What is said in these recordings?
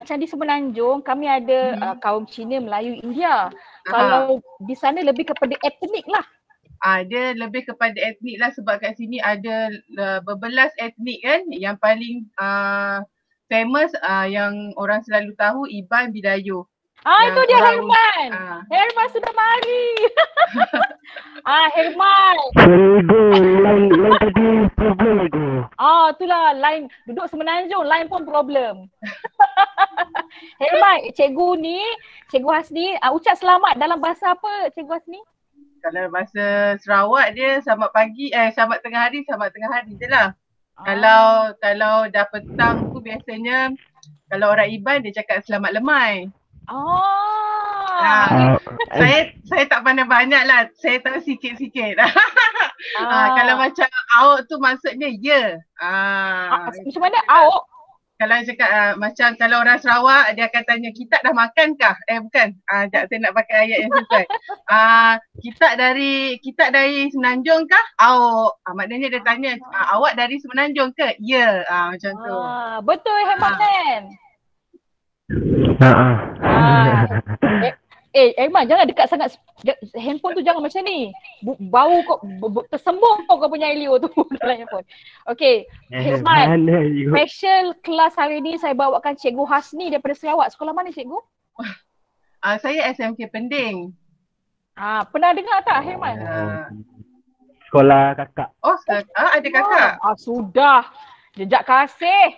macam di Semenanjung kami ada kaum Cina, Melayu, India. Aha. Kalau di sana lebih kepada etnik lah. Dia lebih kepada etnik lah sebab kat sini ada berbelas etnik kan. Yang paling famous yang orang selalu tahu Iban Bidayuh. Itu dia orang, Herman. Herman sudah mari. Herman. Line tadi problem aku. Itulah line duduk Semenanjung, line pun problem. Herman, Cikgu Hasni, ucap selamat dalam bahasa apa Cikgu Hasni? Kalau bahasa Sarawak dia selamat pagi, selamat tengah hari je lah. Kalau dah petang tu biasanya kalau orang Iban dia cakap selamat lemai. Saya tak pandai banyak lah, saya tahu sikit-sikit. Kalau macam awak tu maksudnya ya. Macam mana awak? Kalau cakap macam kalau orang Sarawak dia akan tanya kita dah makan kah? Bukan. Sekejap saya nak pakai ayat yang sesuai. Kita dari Semenanjung kah? Maknanya dia tanya awak dari Semenanjung ke? Ya. Macam tu. Betul hemat kan? Herman jangan dekat sangat handphone tu, jangan macam ni. Bau kau tersembung kau punya Elio tu dalam handphone. Okay, Herman, special kelas hari ni saya bawakan Cikgu Hasni daripada Sarawak. Sekolah mana Cikgu? Saya SMK Pending. Pernah dengar tak Herman? Sekolah kakak. Ada kakak? Sudah. Jejak kasih.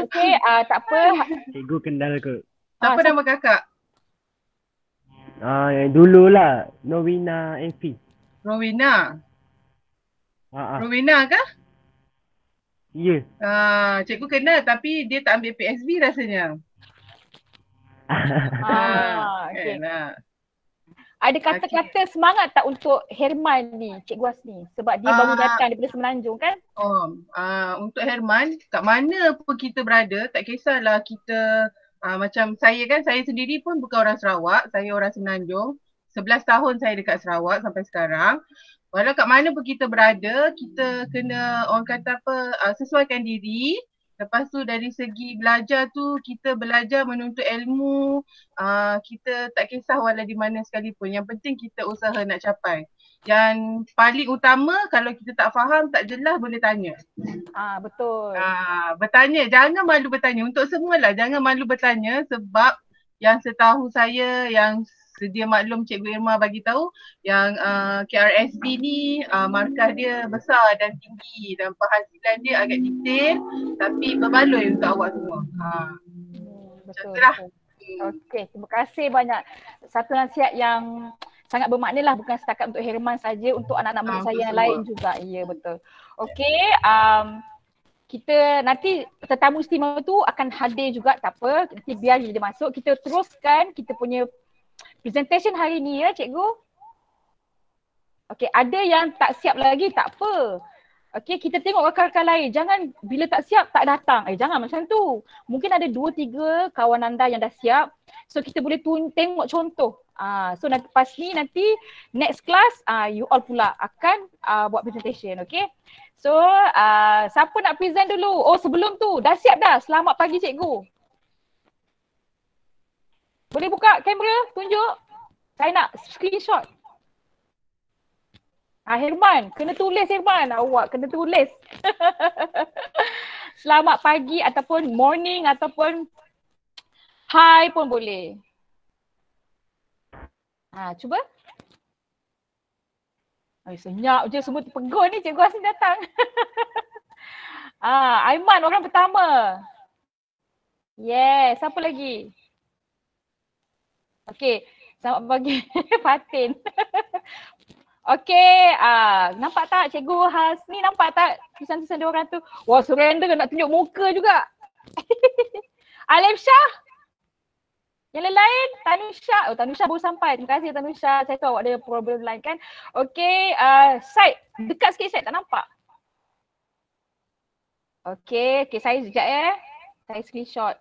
Okay, tak apa. Cikgu kenal ke? Apa nama kakak? Yang dululah, Novina Enfi. Rowena. Rowena kah? Ya. Cikgu kenal tapi dia tak ambil PSB rasanya. Okay. Ada kata-kata semangat tak untuk Herman ni, Cikgu Hasni? Sebab dia baru datang daripada Semenanjung kan? Untuk Herman, kat mana pun kita berada, tak kisahlah kita macam saya sendiri pun bukan orang Sarawak, saya orang Semenanjung. 11 tahun saya dekat Sarawak sampai sekarang. Walau kat mana pun kita berada, kita kena orang kata sesuaikan diri. Lepas tu dari segi belajar tu kita belajar menuntut ilmu, kita tak kisah walau di mana sekalipun. Yang penting kita usaha nak capai. Yang paling utama kalau kita tak faham, tak jelas boleh tanya. Betul. Bertanya, jangan malu bertanya. Untuk semualah jangan malu bertanya sebab yang setahu saya yang sedia maklum Cikgu Irma bagi tahu yang KRSB ni markah dia besar dan tinggi dan penghasilan dia agak detail tapi berbaloi untuk awak semua. Betul. Okey, terima kasih banyak. Satu nasihat yang sangat bermakna lah, bukan setakat untuk Herman saja, untuk anak-anak murid saya yang lain juga. Ya, betul. Okey, kita nanti tetamu istimewa tu akan hadir juga, tak apa, nanti biar dia masuk. Kita teruskan kita punya presentation hari ni ya cikgu. Okey, ada yang tak siap lagi, tak apa. Okey, kita tengok rakan-rakan lain. Jangan bila tak siap tak datang. Jangan macam tu. Mungkin ada 2-3 kawan anda yang dah siap. So kita boleh tengok contoh. So lepas ni nanti next class you all pula akan buat presentation, okey. So siapa nak present dulu? Sebelum tu dah siap dah. Selamat pagi cikgu. Boleh buka kamera, tunjuk. Saya nak screenshot. Herman, kena tulis Herman. Awak kena tulis. Selamat pagi ataupun morning ataupun hi pun boleh. Cuba. Senyap je, semua terpegun ni cikgu Hasni datang. Aiman orang pertama. Yes, siapa lagi? Okey, selamat pagi Fatin. Okey, nampak tak Cikgu Hasni, nampak tak tulisan-tulisan dia orang tu? Wah, surrender nak tunjuk muka juga. Alim Shah. Yang lain, Tanusha. Tanusha baru sampai. Terima kasih Tanusha. Saya tahu awak ada problem lain kan. Okey, Syed. Dekat sikit Syed, tak nampak. Okey, saya sekejap ya. Saya screenshot.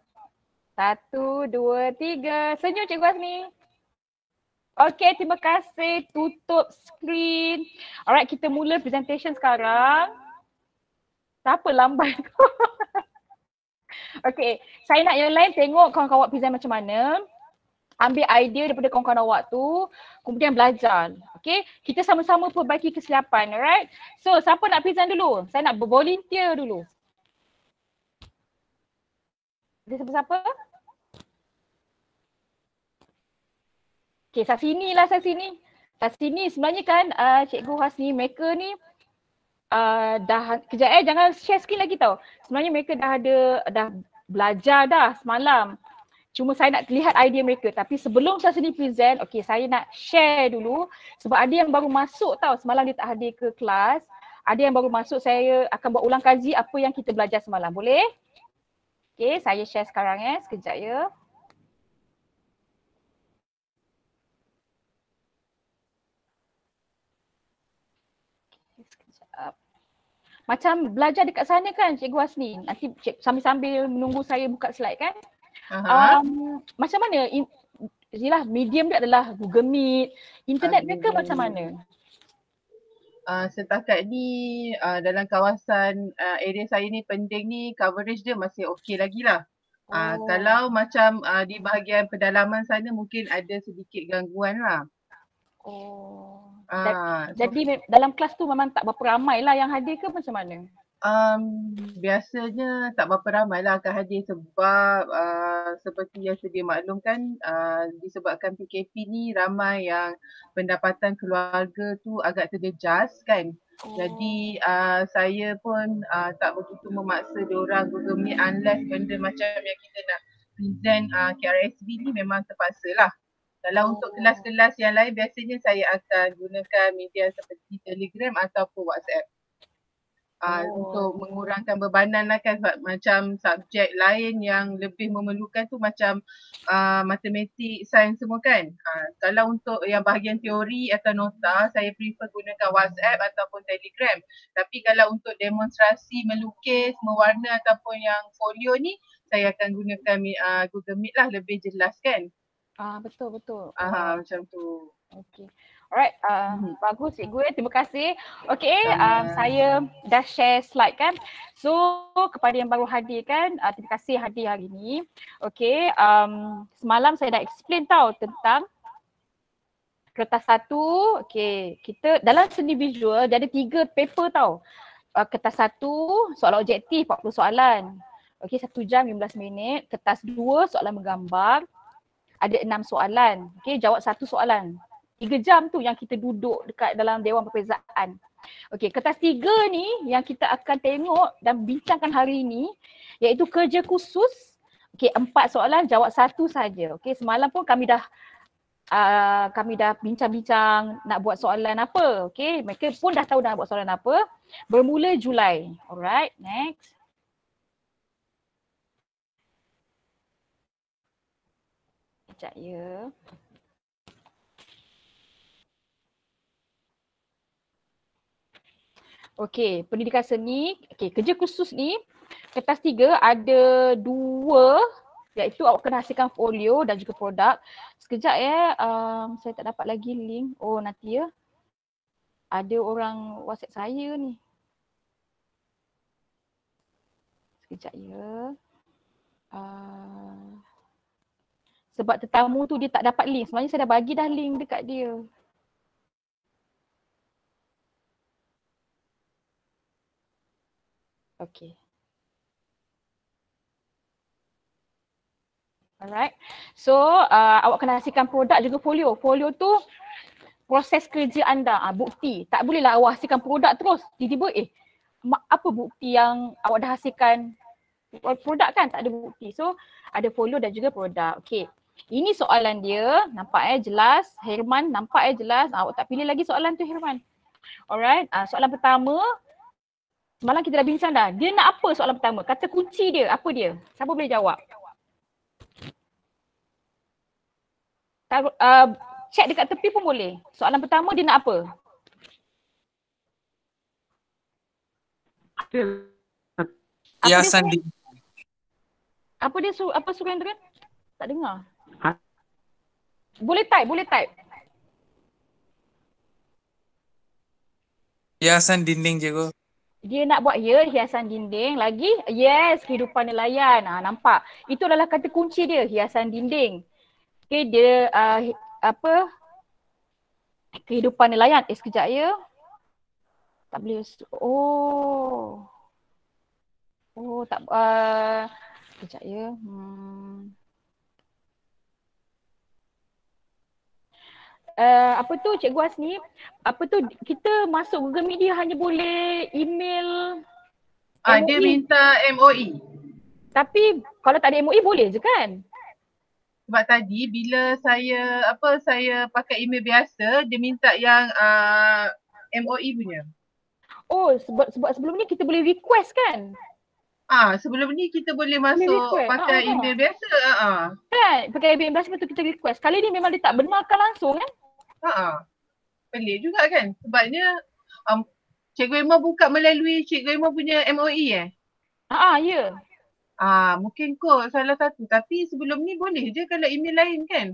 1, 2, 3. Senyum Cikgu Hasni. Okey, terima kasih. Tutup skrin. Alright, kita mula presentation sekarang. Siapa lambat? Okay, saya nak yang lain tengok kawan-kawan awak present macam mana. Ambil idea daripada kawan-kawan awak tu, kemudian belajar. Okay, kita sama-sama perbaiki kesilapan, alright? So, siapa nak present dulu? Saya nak bervolunteer dulu. Ada siapa-siapa? Okay, Sasini lah Sasini. Sasini sebenarnya kan Cikgu Hasni, mereka ni dah, kejap jangan share screen lagi tau. Sebenarnya mereka dah belajar dah semalam. Cuma saya nak lihat idea mereka. Tapi sebelum saya sendiri present, okay, saya nak share dulu. Sebab ada yang baru masuk tau, semalam dia tak hadir ke kelas. Ada yang baru masuk, saya akan buat ulang kaji apa yang kita belajar semalam. Boleh? Okay, saya share sekarang sekejap ya. Sekejap. Macam belajar dekat sana kan Cikgu Hasni? Nanti sambil-sambil menunggu saya buka slide kan? Macam mana? Yelah, medium dia adalah Google Meet. Internet mereka macam mana? Setakat ni dalam kawasan area saya ni, Pending ni, coverage dia masih okey lagi lah. Kalau macam di bahagian pedalaman sana mungkin ada sedikit gangguan lah. Jadi dalam kelas tu memang tak berapa ramai lah yang hadir ke macam mana? Biasanya tak berapa ramai lah akan hadir sebab seperti yang sedia maklumkan, disebabkan PKP ni ramai yang pendapatan keluarga tu agak terjejas kan. Jadi saya pun tak begitu memaksa diorang Google Meet unless benda macam yang kita nak present KRSV ni memang terpaksa lah. Kalau untuk kelas-kelas yang lain biasanya saya akan gunakan media seperti Telegram ataupun WhatsApp. Untuk mengurangkan bebanan lah kan, macam subjek lain yang lebih memerlukan tu macam matematik, sains semua kan. Kalau untuk yang bahagian teori atau nota, saya prefer gunakan WhatsApp ataupun Telegram. Tapi kalau untuk demonstrasi melukis, mewarna ataupun yang folio ni, saya akan gunakan Google Meet lah, lebih jelas kan. Betul. Macam tu. Okay. Alright, bagus Cikgu terima kasih. Okay, saya dah share slide kan. So kepada yang baru hadir kan, terima kasih hadir hari ni. Okay, semalam saya dah explain tau tentang kertas satu. Okay, kita dalam seni visual dia ada 3 paper tau. Kertas satu, soalan objektif 40 soalan. Okay, 1 jam 15 minit. Kertas 2, soalan menggambar. Ada 6 soalan. Okay, jawab 1 soalan. 3 jam tu yang kita duduk dekat dalam Dewan Perbezaan. Okey, kertas 3 ni yang kita akan tengok dan bincangkan hari ini iaitu kerja khusus. Okey, 4 soalan, jawab 1 saja. Okey, semalam pun kami dah bincang-bincang nak buat soalan apa. Okey, mereka pun dah tahu nak buat soalan apa. Bermula Julai. Alright, next. Sekejap ya. Okey, pendidikan seni, kerja khusus ni, kertas 3 ada 2 iaitu awak kena hasilkan folio dan juga produk. Sekejap saya tak dapat lagi link. Oh nanti ya. Ada orang WhatsApp saya ni. Sekejap ya. Sebab tetamu tu dia tak dapat link. Sebenarnya saya dah bagi dah link dekat dia. Okay. Alright. So awak kena hasilkan produk juga folio. Folio tu proses kerja anda. Bukti. Tak bolehlah awak hasilkan produk terus. Tiba-tiba apa bukti yang awak dah hasilkan produk kan? Tak ada bukti. So ada folio dan juga produk. Okay. Ini soalan dia. Nampak jelas. Herman nampak jelas. Awak tak pilih lagi soalan tu Herman. Alright. Soalan pertama. Semalam kita dah bincang dah. Dia nak apa soalan pertama? Kata kunci dia, apa dia? Siapa boleh jawab? Check dekat tepi pun boleh. Soalan pertama dia nak apa? Hiasan dinding. Apa dia suruh Endran? Tak dengar. Boleh type. Hiasan dinding, Cikgu. Dia nak buat hiasan dinding lagi. Yes, kehidupan nelayan. Nampak. Itu adalah kata kunci dia, hiasan dinding. Okay, dia apa? Kehidupan nelayan. Sekejap ya. Tak boleh. Oh. Oh, tak. Sekejap ya. Apa tu Cikgu Hasni? Apa tu kita masuk Google Meet dia hanya boleh email Dia minta MOE. Tapi kalau tak ada MOE boleh je kan? Sebab tadi bila saya pakai email biasa, dia minta yang MOE punya. Oh, sebab sebelum ni kita boleh request kan? Sebelum ni kita boleh masuk pakai email biasa. Kan? Pakai email biasa betul kita request. Kali ni memang dia tak benarkan langsung kan? Pelik juga kan? Sebabnya Cikgu Emma buka melalui Cikgu Emma punya MOE Ya. Mungkin kot salah satu. Tapi sebelum ni boleh je kalau email lain kan?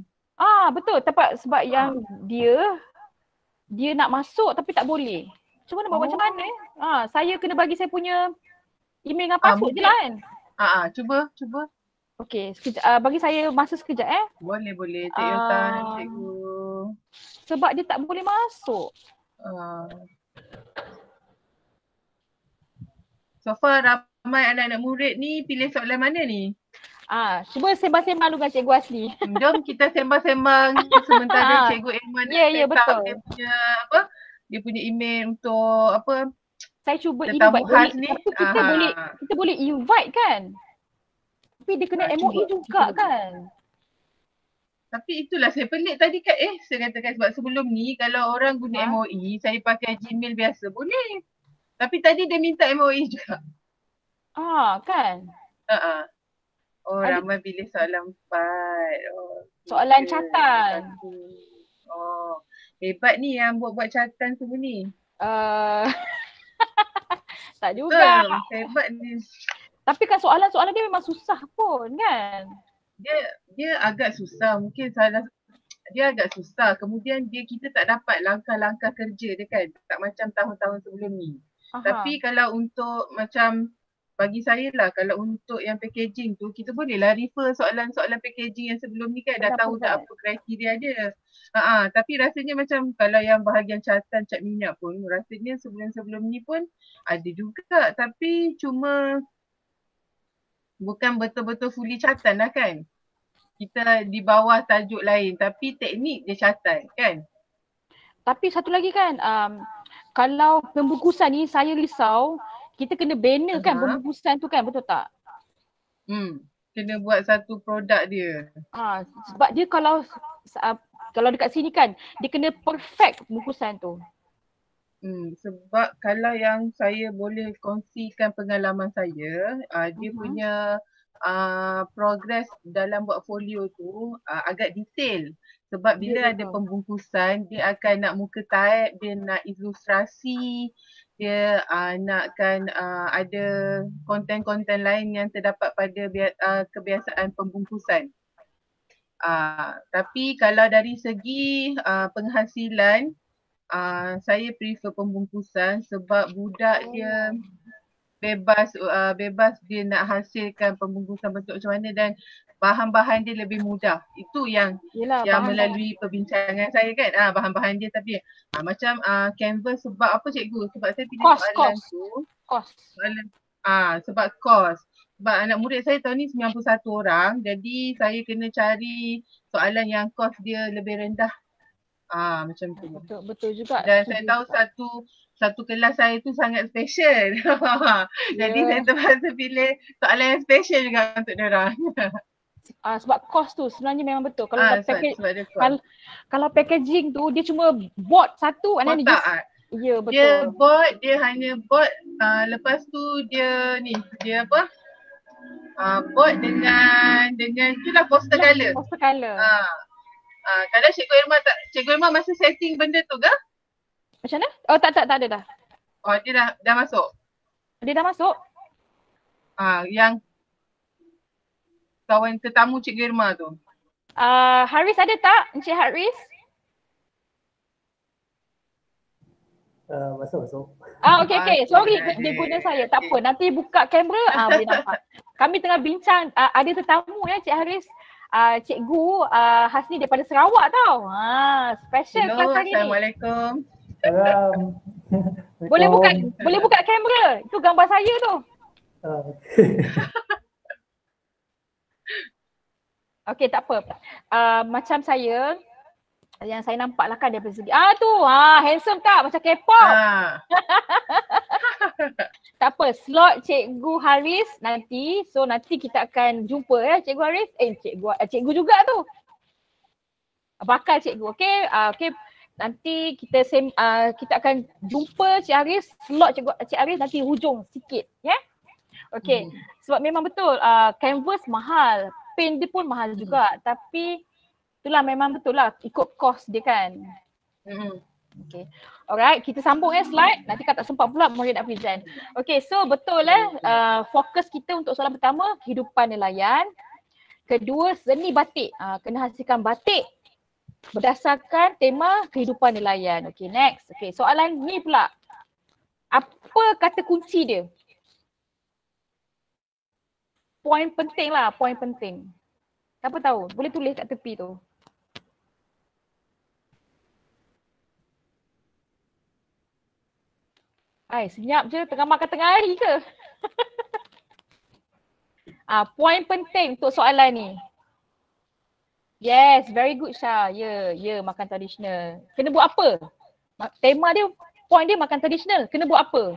Betul. Sebab yang dia nak masuk tapi tak boleh. Cuma nak buat macam mana saya kena bagi saya punya email dengan password je lah kan? Cuba. Okey, sekejap. Bagi saya masa sekejap Boleh. Take your time, cikgu. Sebab dia tak boleh masuk. So far ramai anak-anak murid ni pilih soalan mana ni? Cuba sembang-sembang dulu dengan Cikgu Hasni. Jom kita sembang-sembang sementara Cikgu Emma Ya, betul. dia punya dia punya email untuk Saya cuba tetamu invite khas boleh. ni. Kita boleh invite kan? Tapi dia kena MOE juga kan? Tapi itulah saya pelik tadi kan saya katakan sebab sebelum ni kalau orang guna MOE saya pakai Gmail biasa boleh. Tapi tadi dia minta MOE juga. Kan? Ramai pilih soalan 4. Soalan catatan. Hebat ni yang buat catatan semua ni. Tak juga. Hebat ni. Tapi kan soalan-soalan dia memang susah pun kan? Dia agak susah. Mungkin dia agak susah. Kemudian kita tak dapat langkah-langkah kerja dia kan. Tak macam tahun-tahun sebelum ni. Tapi kalau untuk macam bagi saya lah, kalau untuk yang packaging tu, kita bolehlah refer soalan-soalan packaging yang sebelum ni kan dah tahu dah apa kriteria dia. Tapi rasanya macam kalau yang bahagian catatan cat minyak pun, rasanya sebelum-sebelum ni pun ada juga. Tapi cuma bukan betul-betul fully catatan lah kan. Kita di bawah tajuk lain tapi teknik dia catatan kan. Tapi satu lagi kan, kalau pembungkusan ni saya risau kita kena banner kan pembungkusan tu kan, betul tak? Kena buat satu produk dia. Sebab dia kalau dekat sini kan, dia kena perfect bungkusan tu. Sebab kalau yang saya boleh kongsikan pengalaman saya, dia punya progress dalam buat folio tu agak detail. Sebab bila ada pembungkusan, dia akan nak muka type, dia nak ilustrasi, dia nakkan ada konten-konten lain yang terdapat pada kebiasaan pembungkusan. Tapi kalau dari segi penghasilan, saya prefer pembungkusan sebab budak dia bebas dia nak hasilkan pembungkusan bentuk macam mana dan bahan-bahan dia lebih mudah. Itu yang melalui perbincangan saya kan. Bahan-bahan dia tapi macam canvas sebab apa cikgu? Sebab saya pilih soalan tu. Sebab kos. Sebab anak murid saya tahun ni 91 orang. Jadi saya kena cari soalan yang kos dia lebih rendah. Macam tu. Betul juga. Dan saya tahu satu kelas saya tu sangat special. Jadi saya terpaksa pilih soalan yang special juga untuk diorang. Sebab kos tu sebenarnya memang betul. Kalau packaging tu dia cuma board satu. Kotak. Ya betul. Dia board, dia hanya board. Lepas tu dia apa? Board dengan itulah poster colour. Poster colour. Kalau Cikgu Irma masih setting benda tu ke? Macam mana? Oh tak ada dah. Dia dah masuk? Dia dah masuk? Yang kawan tetamu Cikgu Irma tu. Haris ada tak? Encik Haris? Masuk. Okay. Sorry dia guna saya. Tak apa. Nanti buka kamera boleh nampak. Kami tengah bincang. Ada tetamu ya Cik Haris. Cikgu Hasni daripada Sarawak tau. Special kelas hari ni. Assalamualaikum. Salam. Boleh buka kamera. Itu gambar saya tu. Okay, tak apa. Macam saya, yang saya nampak lah kan daripada segi. Tu, handsome tak? Macam K-pop. Tak apa, slot Cikgu Haris nanti. So nanti kita akan jumpa ya Cikgu Haris. Cikgu juga tu. Bakal Cikgu, okay? Okay, nanti kita akan jumpa Cik Haris. Slot Cik Haris nanti hujung sikit, ya? Yeah? Okay, sebab memang betul canvas mahal. Paint dia pun mahal juga. Tapi itulah memang betul lah ikut cost dia kan. Okay. Alright, kita sambung slide. Nanti kan tak sempat pula Maria nak present. Okay, so betul fokus kita untuk soalan pertama, kehidupan nelayan. Kedua, seni batik. Kena hasilkan batik berdasarkan tema kehidupan nelayan. Okay, next. Okay, soalan ni pula. Apa kata kunci dia? Poin penting lah, poin penting. Siapa tahu? Boleh tulis kat tepi tu. Senyap je tengah makan tengah hari ke? Poin penting untuk soalan ni. Yes, very good Syah. Ya, makan tradisional. Kena buat apa? Tema dia, poin dia makan tradisional. Kena buat apa?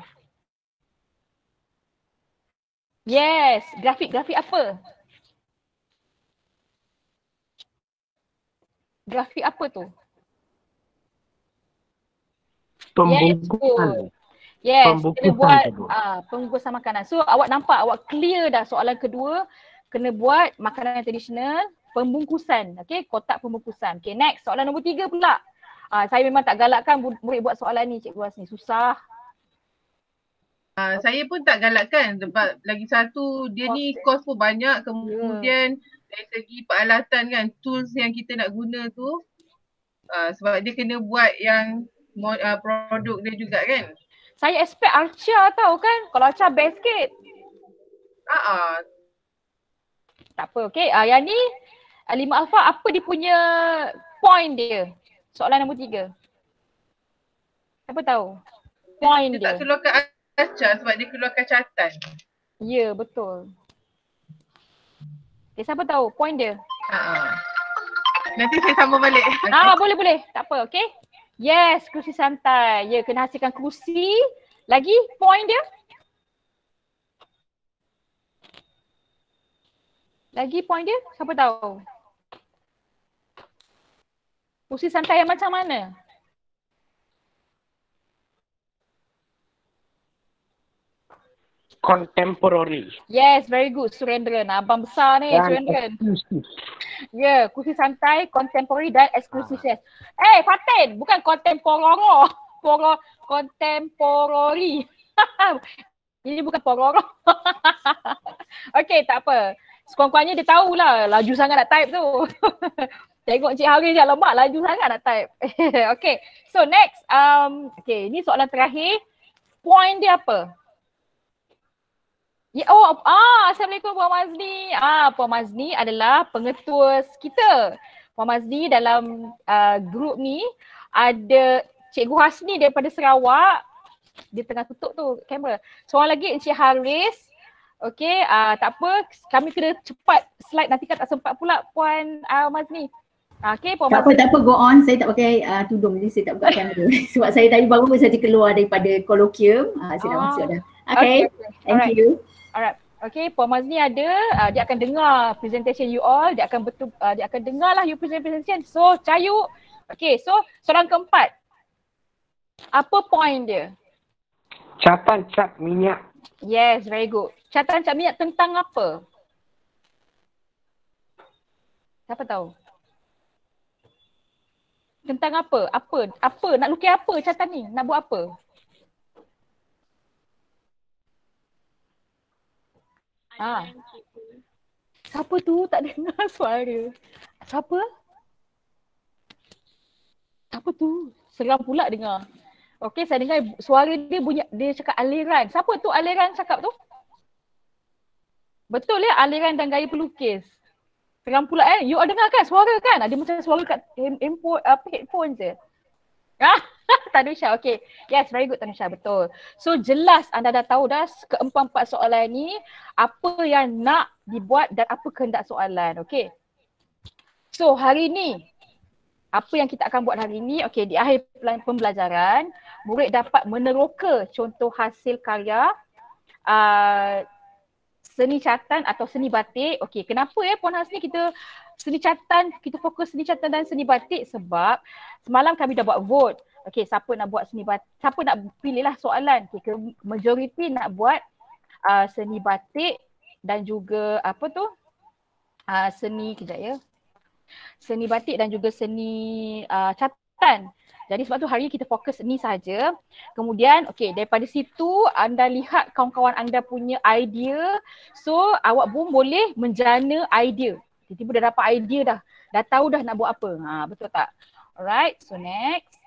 Yes, grafik apa? Grafik apa tu? Pembungkusan. Yes, kena buat tu. pembungkusan makanan. So awak nampak, awak clear dah soalan kedua. Kena buat makanan tradisional, pembungkusan. Okay, kotak pembungkusan. Okay, next. Soalan nombor 3 pula. Saya memang tak galakkan murid buat soalan ni Cikgu Hasni. Susah. Saya pun tak galakkan sebab lagi satu dia ni kos pun banyak, kemudian dari segi peralatan kan, tools yang kita nak guna tu sebab dia kena buat yang produk dia juga kan. Saya expect Archa tau kan, kalau Archa best sikit. Tak apa, okay. Yang ni 5 alpha apa dia punya point dia? Soalan nombor 3. Siapa tahu? Point dia. Tak keluarkan Archa sebab dia keluarkan catatan. Ya, betul. Okay, siapa tahu point dia? Nanti saya sambung balik. Boleh. Tak apa, okay. Yes, kerusi santai. Ya, kena hasilkan kerusi. Lagi point dia? Lagi point dia? Siapa tahu? Kerusi santai yang macam mana? Contemporary. Yes, very good. Surendran. Abang besar ni, Surendran. Ya, kursi santai, contemporary dan eksklusif. Fatin, bukan contemporary. Contemporary. Ini bukan pororo. Okay, tak apa. Sekurang-kurangnya dia tahulah laju sangat nak type tu. Tengok Cik Haris je lemak, laju sangat nak type. Okay, so next. Okay, ni soalan terakhir. Point dia apa? Assalamualaikum Puan Mazni. Puan Mazni adalah pengetua kita. Puan Mazni dalam grup ni ada Cikgu Hasni daripada Sarawak. Dia tengah tutup tu kamera. Seorang lagi Encik Haris. Okay, tak apa. Kami kena cepat slide, nanti kan tak sempat pula Puan Mazni. Okay, Puan Mazni. Tak apa, go on. Saya tak pakai tudung, jadi saya tak buka kamera. Sebab saya tadi baru saja keluar daripada kolokium. Saya dah masuk dah. Okay, thank you. Alright. Okay, Puan Mazni ada, dia akan dengar presentation you all, dia akan dengar lah you presentation. So, Cayu. Okay, so soalan keempat. Apa point dia? Catatan cap minyak. Yes, very good. Catatan cap minyak tentang apa? Siapa tahu? Tentang apa? Apa? Nak lukis apa catatan ni? Nak buat apa? Siapa tu? Tak dengar suara. Siapa tu? Seram pula dengar. Okay, saya dengar suara dia bunyi, dia cakap aliran. Siapa tu aliran cakap tu? Betul ya, aliran dan gaya pelukis. Seram pula you dengar kan suara kan? Ada macam suara kat headphone je. Tanusha, okay. Yes, very good Tanusha, betul. So jelas anda dah tahu dah keempat-empat soalan ni apa yang nak dibuat dan apa kehendak soalan, okay. So hari ni, apa yang kita akan buat hari ni, okay, di akhir pembelajaran, murid dapat meneroka contoh hasil karya seni catatan atau seni batik. Okay, kenapa Puan Hasni kita seni catatan, kita fokus seni catatan dan seni batik? Sebab semalam kami dah buat vote. Okay, siapa nak buat seni batik, siapa nak pilihlah soalan. Okay, majoriti nak buat seni batik dan juga apa tu? Seni, kejap ya. Seni batik dan juga seni catatan. Jadi sebab tu hari ni kita fokus ni saja. Kemudian okay, daripada situ anda lihat kawan-kawan anda punya idea. So awak pun boleh menjana idea. Tiba-tiba dah dapat idea dah. Dah tahu dah nak buat apa. Betul tak? Alright, so next.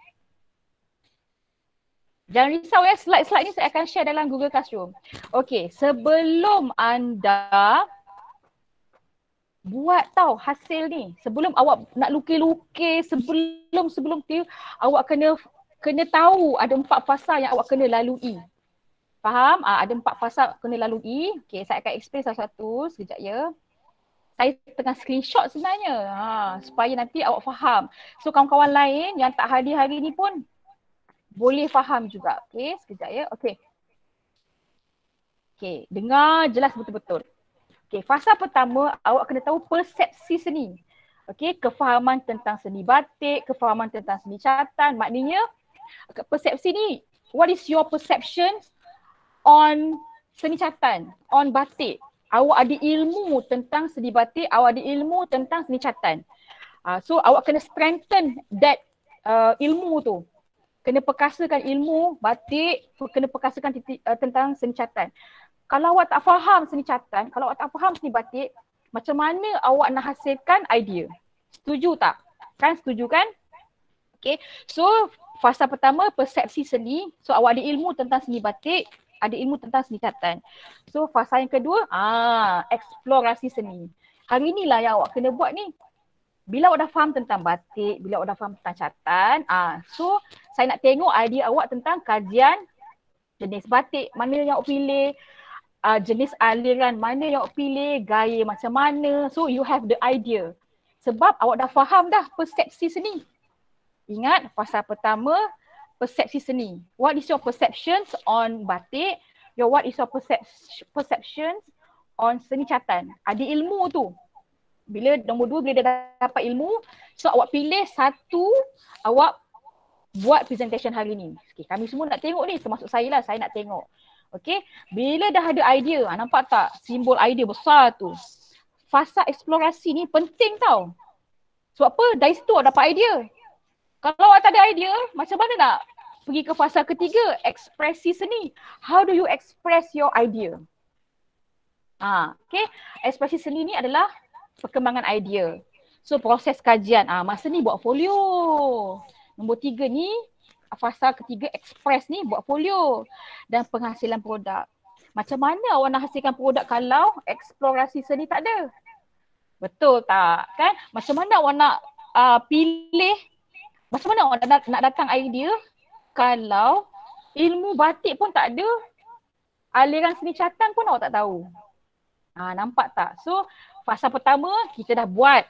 Jangan risau ya, slide-slide ni saya akan share dalam Google Classroom. Okay, sebelum anda buat tahu hasil ni, sebelum awak nak lukis-lukis, sebelum tu awak kena tahu ada 4 fasa yang awak kena lalui. Faham? Ada 4 fasa kena lalui. Okay, saya akan explain satu-satu sekejap ya. Saya tengah screenshot sebenarnya supaya nanti awak faham. So kawan-kawan lain yang tak hadir hari ni pun boleh faham juga. Okay, sekejap ya. Okay. Okay, dengar jelas betul-betul. Okay, fasa pertama awak kena tahu persepsi seni. Okay, kefahaman tentang seni batik, kefahaman tentang seni catatan. Maknanya persepsi ni, what is your perception on seni catatan, on batik? Awak ada ilmu tentang seni batik, awak ada ilmu tentang seni catatan. So awak kena strengthen that ilmu tu. Kena perkasakan ilmu batik, kena perkasakan tentang seni catatan. Kalau awak tak faham seni catatan, kalau awak tak faham seni batik, macam mana awak nak hasilkan idea? Setuju tak? Kan setuju kan? Okay, so fasa pertama persepsi seni. So awak ada ilmu tentang seni batik, ada ilmu tentang seni catatan. So fasa yang kedua, eksplorasi seni. Hari inilah yang awak kena buat ni. Bila awak dah faham tentang batik, bila awak dah faham tentang catatan, so saya nak tengok idea awak tentang kajian jenis batik, mana yang awak pilih, jenis aliran mana yang awak pilih, gaya macam mana. So you have the idea. Sebab awak dah faham dah persepsi seni. Ingat fasa pertama persepsi seni. What is your perceptions on batik? What is your perceptions on seni catatan? Ada ilmu tu. Bila nombor 2, bila dah dapat ilmu, so awak pilih satu, awak buat presentation hari ni. Okay, kami semua nak tengok ni, termasuk saya lah, saya nak tengok. Okay, bila dah ada idea, nampak tak simbol idea besar tu. Fasa eksplorasi ni penting tau. Sebab apa? Dari situ awak dapat idea. Kalau awak tak ada idea, macam mana nak pergi ke fasa ketiga, ekspresi seni. How do you express your idea? Okay, ekspresi seni ni adalah perkembangan idea. So proses kajian, masa ni buat folio. Nombor 3 ni, fasa ketiga express ni buat folio dan penghasilan produk. Macam mana awak nak hasilkan produk kalau eksplorasi seni tak ada? Betul tak? Kan? Macam mana awak nak pilih, macam mana awak nak datang idea kalau ilmu batik pun tak ada, aliran seni catatan pun awak tak tahu. Nampak tak? So fasa pertama kita dah buat.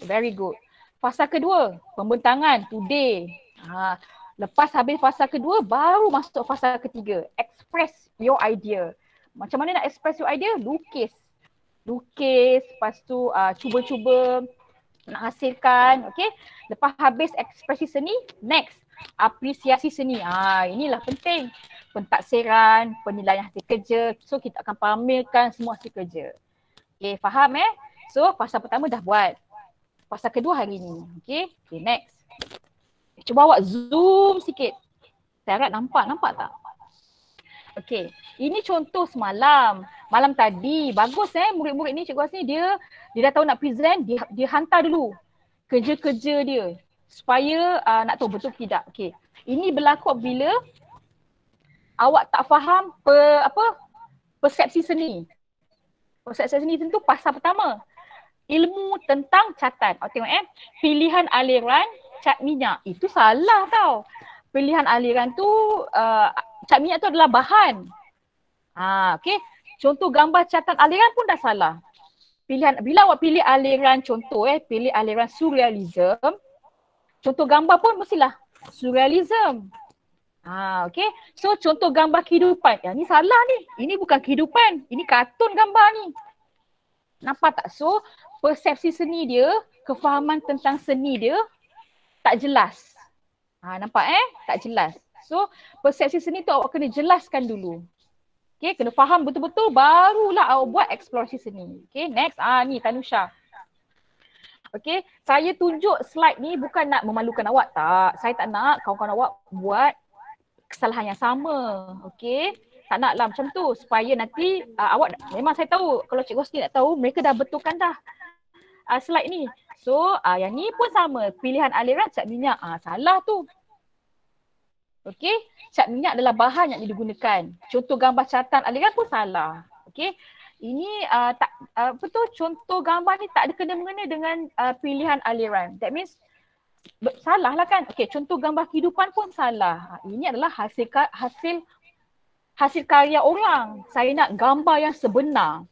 Very good. Fasa kedua, pembentangan today. Lepas habis fasa kedua, baru masuk fasa ketiga. Express your idea. Macam mana nak express your idea? Lukis. Lukis, lepas tu cuba-cuba nak hasilkan. Okay. Lepas habis ekspresi seni, next. Apresiasi seni. Inilah penting. Pentaksiran, penilaian hasil kerja. So kita akan pamerkan semua hasil kerja. Okay, faham So fasa pertama dah buat. Fasa kedua hari ni. Okay, next. Cuba awak zoom sikit. Saya harap nampak tak? Okay, ini contoh semalam. Malam tadi, bagus murid-murid ni, Cikgu Hasni dia dah tahu nak present, dia hantar dulu kerja-kerja dia. supaya nak tahu betul tidak. Okey. Ini berlaku bila awak tak faham persepsi seni. Persepsi seni tentu pasal pertama. Ilmu tentang catan. Awak tengok pilihan aliran cat minyak. Itu salah tau. Pilihan aliran tu cat minyak tu adalah bahan. Okey. Contoh gambar catan aliran pun dah salah. Bila awak pilih aliran contoh pilih aliran surrealism, contoh gambar pun mestilah surrealism. Okey. So contoh gambar kehidupan. Yang ni salah ni. Ini bukan kehidupan. Ini kartun gambar ni. Nampak tak? So persepsi seni dia, kefahaman tentang seni dia tak jelas. Nampak tak jelas. So persepsi seni tu awak kena jelaskan dulu. Okay, kena faham betul-betul barulah awak buat eksplorasi seni. Okay, next. Ni Tanusha. Okay, saya tunjuk slide ni bukan nak memalukan awak, tak. Saya tak nak kawan-kawan awak buat kesalahan yang sama. Okay, tak naklah macam tu supaya nanti awak, memang saya tahu kalau Cikgu Husni nak tahu, mereka dah betulkan dah slide ni. So, yang ni pun sama. Pilihan aliran cat minyak. Salah tu. Okey, cat minyak adalah bahan yang digunakan. Contoh gambar catan aliran pun salah. Okey. Ini contoh gambar ni tak ada kena-mengena dengan pilihan aliran. That means salah lah kan. Okey, contoh gambar kehidupan pun salah. Ini adalah hasil karya orang. Saya nak gambar yang sebenar.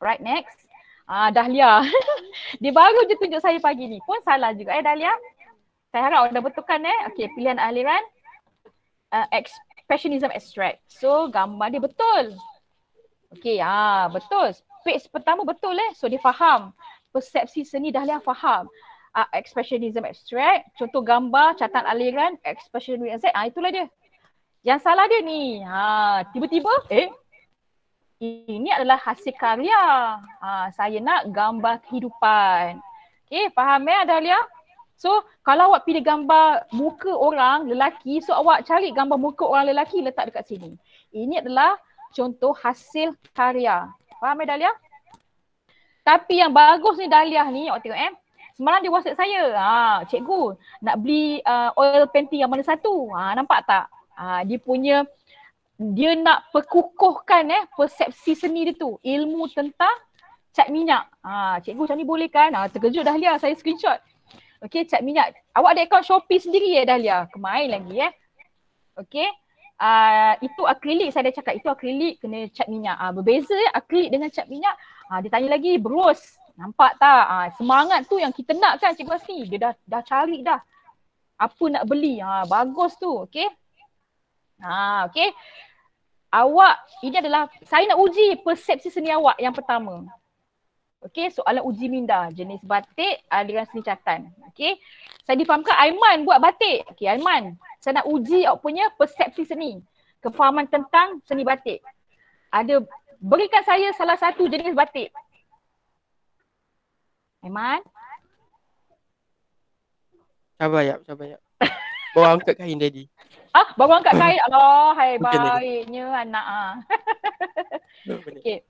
Right, next. Dahlia. Dia baru je tunjuk saya pagi ni. Pun salah juga Dahlia. Saya harap awak dah betulkan Okey, pilihan aliran expressionism abstract. So gambar dia betul. Okey, betul. Page pertama betul So dia faham. Persepsi seni Dahlia faham. Expressionism abstract, contoh gambar, catan aliran, expressionism abstract. Itulah dia. Yang salah dia ni. Tiba-tiba ini adalah hasil karya. Saya nak gambar kehidupan. Okey, faham Dahlia? So, kalau awak pilih gambar muka orang lelaki, so awak cari gambar muka orang lelaki letak dekat sini. Ini adalah contoh hasil karya. Faham Dahlia? Tapi yang bagus ni Dahlia ni, awak tengok semalam dia WhatsApp saya. Cikgu, nak beli oil painting yang mana satu? Nampak tak? Dia nak perkukuhkan persepsi seni dia tu. Ilmu tentang cat minyak. Cikgu macam ni boleh kan? Terkejut Dahlia, saya screenshot. Okey, cat minyak. Awak ada akaun Shopee sendiri Dahlia? Kemain lagi Okey. Itu akrilik, saya dah cakap itu akrilik kena cat minyak. Berbeza akrilik dengan cat minyak. Dia tanya lagi berus. Nampak tak? Semangat tu yang kita nak kan Cikgu Husni. Dia dah cari dah. Apa nak beli. Bagus tu. Okey. Okey. Awak, ini adalah, saya nak uji persepsi seni awak yang pertama. Okey, soalan uji minda, jenis batik, aliran seni catan. Okey, saya difahamkan Aiman buat batik. Okey, Aiman, saya nak uji awak punya persepsi seni, kefahaman tentang seni batik. Berikan saya salah satu jenis batik. Aiman? Sabar ya. Bawa angkat kain tadi. Bawa angkat kain? Allah, hai baiknya anak. Okey.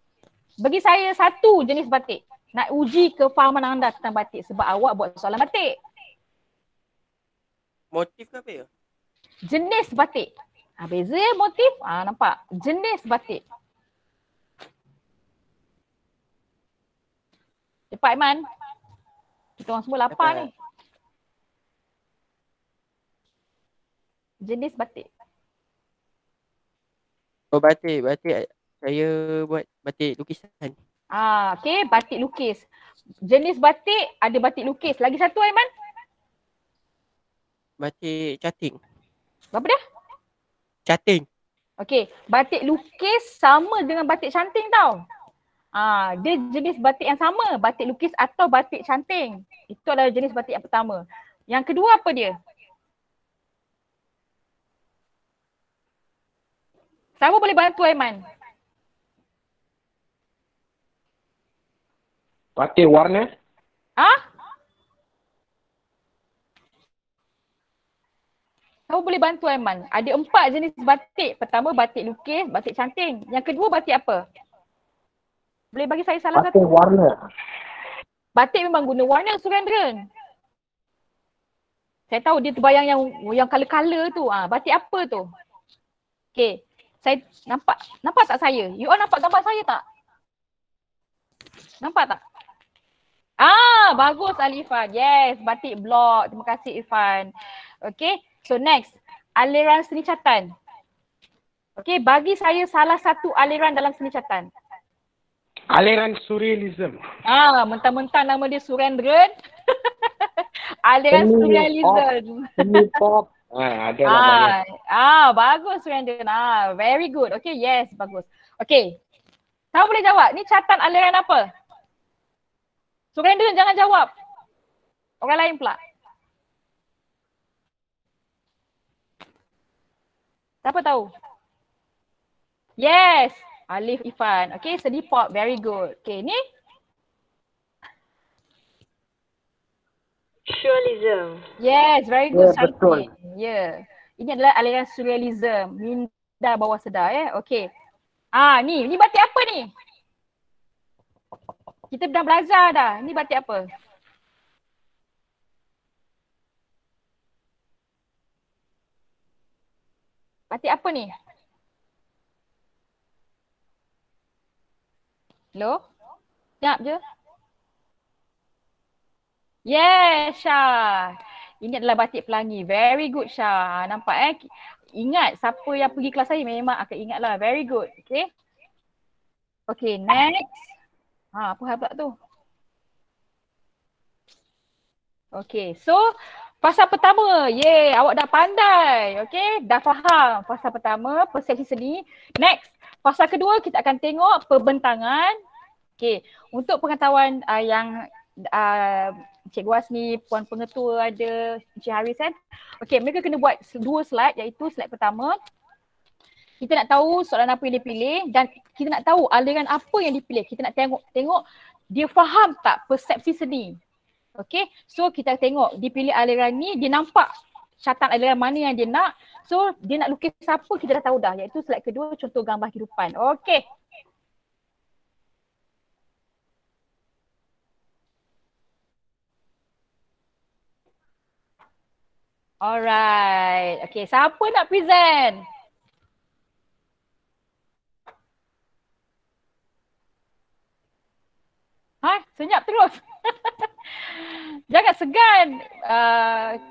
Bagi saya satu jenis batik. Nak uji kefahaman anda tentang batik sebab awak buat soalan batik. Motif ke apa ya? Jenis batik. Beza motif. Nampak? Jenis batik. Cepat Iman. Kita orang semua lapar ni. Jenis batik. Batik. Saya buat batik lukisan. Okey, batik lukis. Jenis batik, ada batik lukis. Lagi satu Aiman? Batik cating. Berapa dah? Cating. Okey, batik lukis sama dengan batik canting tau. Dia jenis batik yang sama, batik lukis atau batik canting. Itu adalah jenis batik yang pertama. Yang kedua apa dia? Siapa boleh bantu Aiman? Batik warna. Siapa boleh bantu Aiman? Ada 4 jenis batik. Pertama batik lukis, batik canting. Yang kedua batik apa? Boleh bagi saya salah satu? Batik warna. Batik memang guna warna Surendran. Saya tahu dia terbayang yang color-color tu. Batik apa tu? Okay. Saya nampak tak saya? You all nampak gambar saya tak? Nampak tak? Bagus Alifan. Yes, batik blok. Terima kasih Irfan. Okay. So next, aliran seni catatan. Okay, bagi saya salah satu aliran dalam seni catatan. Aliran surrealism. Mentang-mentang nama dia Surendran. Aliran surrealism. Seni pop. Ada lah banyak. Bagus Surendran. Very good. Okay, yes, bagus. Okay. Kamu boleh jawab, ni catatan aliran apa? Surendran jangan jawab. Orang lain pula. Siapa tahu? Yes. Alif Ifan. Okay, seni pop. Very good. Okay, ni? Surrealism. Yes, very good. Ya, betul. Yeah. Ini adalah aliran surrealism. Minda bawah sedar Okay. Ni batik apa ni? Kita dah belajar dah. Ni batik apa? Batik apa ni? Hello? Sekejap je. Yes, Syah. Ini adalah batik pelangi. Very good, Syah. Nampak Ingat siapa yang pergi kelas saya memang akan ingat lah. Very good. Okay. Okay, next. Apa hal pula tu? Okay, so fasa pertama. Awak dah pandai. Okay, dah faham fasa pertama, persepsi seni. Next, fasa kedua kita akan tengok perbentangan. Okay, untuk pengetahuan yang Cikgu Hasni, Puan Pengetua ada, Encik Haris kan. Okay, mereka kena buat 2 slide, iaitu slide pertama. Kita nak tahu soalan apa yang dipilih dan kita nak tahu aliran apa yang dipilih. Kita nak tengok dia faham tak persepsi seni. Okay, so kita tengok dipilih aliran ni, dia nampak catatan aliran mana yang dia nak. So dia nak lukis apa kita dah tahu dah, iaitu slide kedua, contoh gambar kehidupan. Okay. Alright. Okay, siapa nak present? Senyap terus. Jangan segan.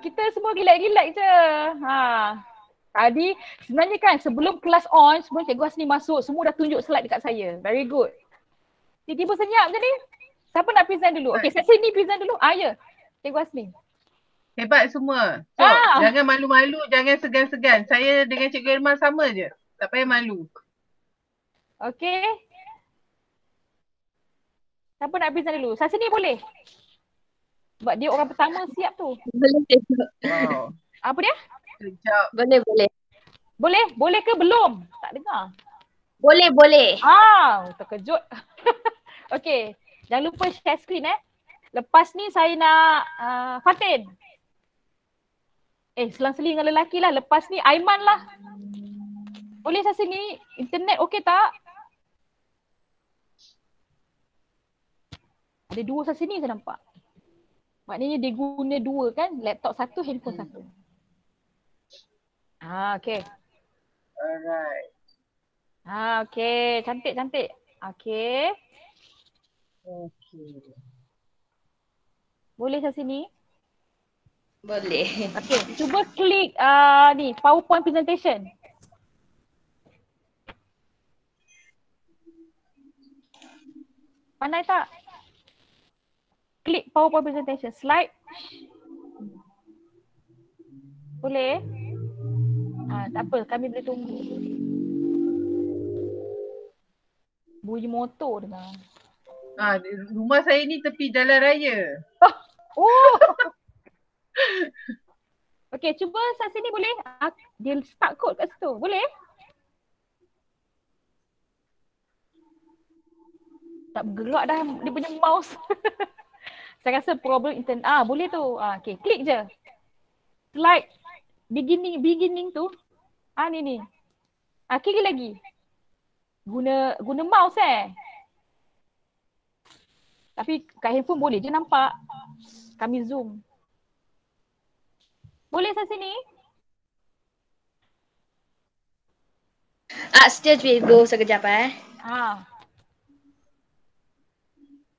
Kita semua relax-relax je. Tadi sebenarnya kan sebelum kelas on, sebelum Cikgu Hasni masuk, semua dah tunjuk slide dekat saya. Very good. Tiba-tiba senyap je ni. Siapa nak present dulu? Okay, saya sini present dulu. Ya. Cikgu Hasni. Hebat semua. So, jangan malu-malu, jangan segan-segan. Saya dengan Cikgu Irman sama je. Tak payah malu. Okay. Siapa nak present dulu? Saya sini boleh? Sebab dia orang pertama siap tu. Boleh. Wow. Apa dia? Sekejap. Boleh. Boleh? Boleh ke belum? Tak dengar. Boleh. Terkejut. Okay. Jangan lupa share screen Lepas ni saya nak Fatin. Selang-seling dengan lelaki lah. Lepas ni Aiman lah. Boleh saya sini? Internet okey tak? Ada 2 saya sini saya nampak. Maknanya dia guna 2 kan? Laptop 1, handphone 1. Okay. Alright. Okay. Cantik. Okay. Boleh saya sini? Boleh. Okay. Cuba klik ni PowerPoint presentation. Pandai tak? Klik PowerPoint presentation. Slide. Boleh? Tak apa, kami boleh tunggu. Bunyi motor dengar. Rumah saya ni tepi jalan raya. Okay, cuba saya sini boleh? Dia start code kat situ. Boleh? Tak bergerak dah dia punya mouse. Saya rasa problem internet. Boleh tu. Okay, klik je. Slide beginning tu. Ni. Kiri lagi. Guna mouse Tapi kat handphone boleh je nampak. Kami zoom. Boleh saya sini? Still cikgu sekejap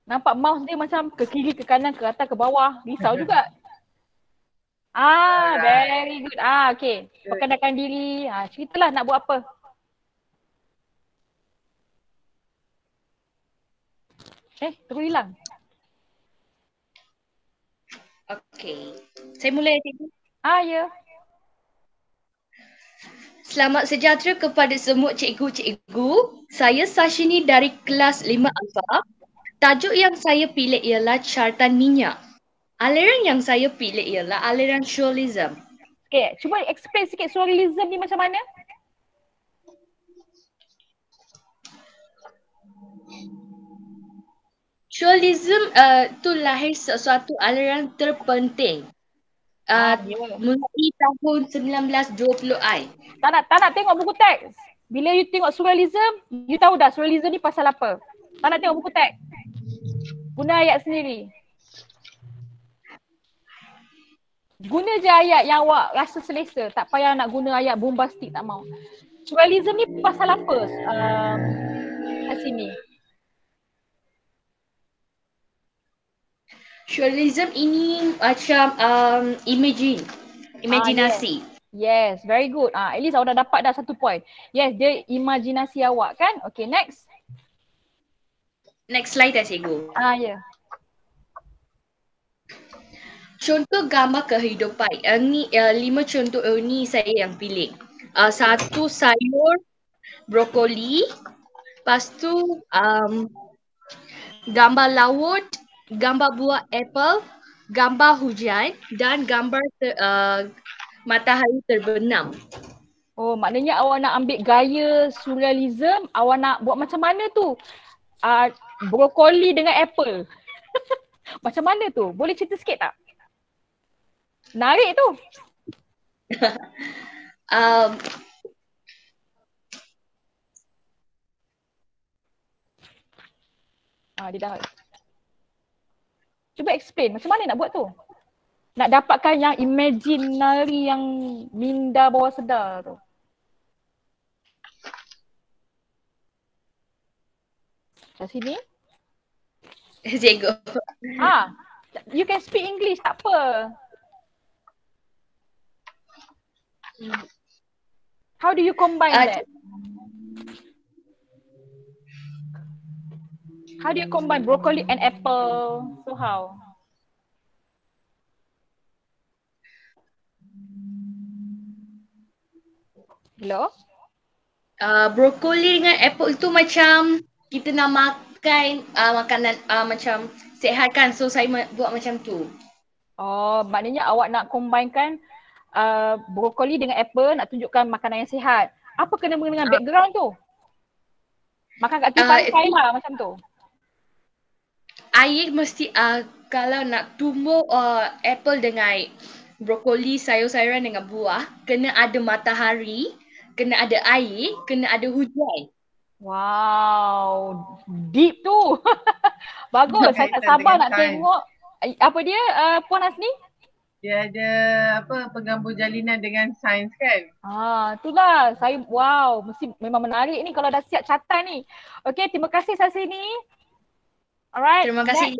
Nampak mouse dia macam ke kiri, ke kanan, ke atas, ke bawah. Risau juga. Very good. Okay. Perkenalkan diri. Ceritalah nak buat apa. Terus hilang. Okay. Saya mula cikgu. Ya. Selamat sejahtera kepada semua cikgu-cikgu. Saya Sashini dari kelas 5 Alpha. Tajuk yang saya pilih ialah cartan minyak. Aliran yang saya pilih ialah aliran surrealism. Okay, cuba explain sikit surrealism ni macam mana? Surrealism tu lahir sesuatu aliran terpenting. Mulai tahun 1920-an. Tak nak tengok buku teks. Bila you tengok surrealism, you tahu dah surrealism ni pasal apa. Tak nak tengok buku teks. Guna ayat sendiri. Guna je ayat yang awak rasa selesa. Tak payah nak guna ayat bombastik, tak mau. Surrealism ni pasal apa kat sini? Surrealism ini macam imajinasi. Yes, very good. At least awak dah dapat dah 1 point. Yes, dia imajinasi awak kan? Okay, next. Next slide cikgu. Ya. Contoh gambar kehidupan. Ni 5 contoh ni saya yang pilih. 1 sayur brokoli. Lepas tu gambar laut, gambar buah apple, gambar hujan dan gambar matahari terbenam. Oh, maknanya awak nak ambil gaya surrealism, awak nak buat macam mana tu? Brokoli dengan apple. Macam mana tu? Boleh cerita sikit tak? Menarik tu. Dia dah. Cuba explain macam mana nak buat tu? Nak dapatkan yang imaginary yang minda bawah sedar tu. Kat sini? Cikgu. You can speak English, tak apa. How do you combine that? How do you combine broccoli and apple? So how? Hello? Brokoli dengan apple itu macam kita nak makan makanan macam sihat kan. So saya buat macam tu. Oh, maknanya awak nak combinekan brokoli dengan apple, nak tunjukkan makanan yang sihat. Apa kena dengan background tu? Makan kat pantai lah macam tu. Air mesti kalau nak tumbuh apple dengan brokoli, sayur-sayuran dengan buah, kena ada matahari, kena ada air, kena ada hujan. Wow, deep tu. Bagus, saya tak sabar nak tengok. Apa dia Puan Hasni? Dia ada penggabung jalinan dengan sains kan? Itulah. Saya mesti memang menarik ni kalau dah siap catat ni. Okay, terima kasih Sashini. Alright. Terima kasih.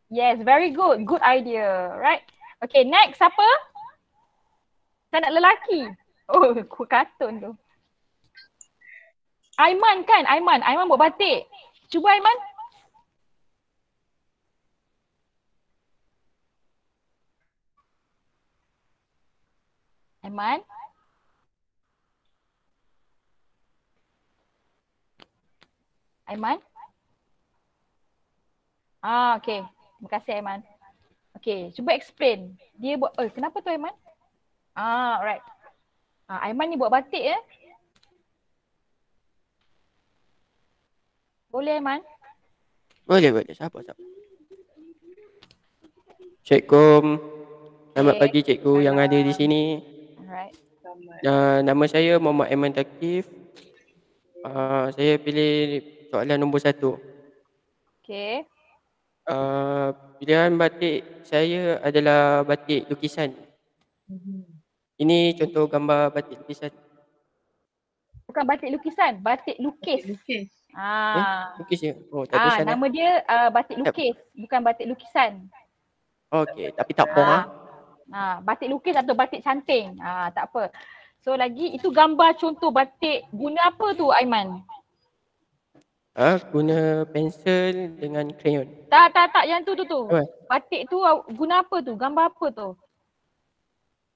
Yes, very good. Good idea. Right. Okay, next siapa? Saya nak lelaki. Oh, kartun tu. Aiman kan? Aiman buat batik. Cuba Aiman. Aiman? Okay. Terima kasih Aiman. Okay, cuba explain. Dia buat, kenapa tu Aiman? Alright. Aiman ni buat batik ya? Boleh Aiman? Boleh. Siapa? Assalamualaikum. Selamat pagi cikgu yang ada di sini. Alright. Nama saya Muhammad Aiman Takif. Saya pilih soalan nombor 1. Okay. Pilihan batik saya adalah batik lukisan. Ini contoh gambar batik lukisan. Bukan batik lukisan, batik lukis. Lukis. Lukis je. Oh, tak tulisan Nama dia batik lukis, bukan batik lukisan. Okey, tapi tak apa. Batik lukis atau batik canting. Tak apa. So lagi itu gambar contoh batik guna apa tu Aiman? Guna pensel dengan krayon. Tak, yang tu. Apa? Batik tu guna apa tu? Gambar apa tu?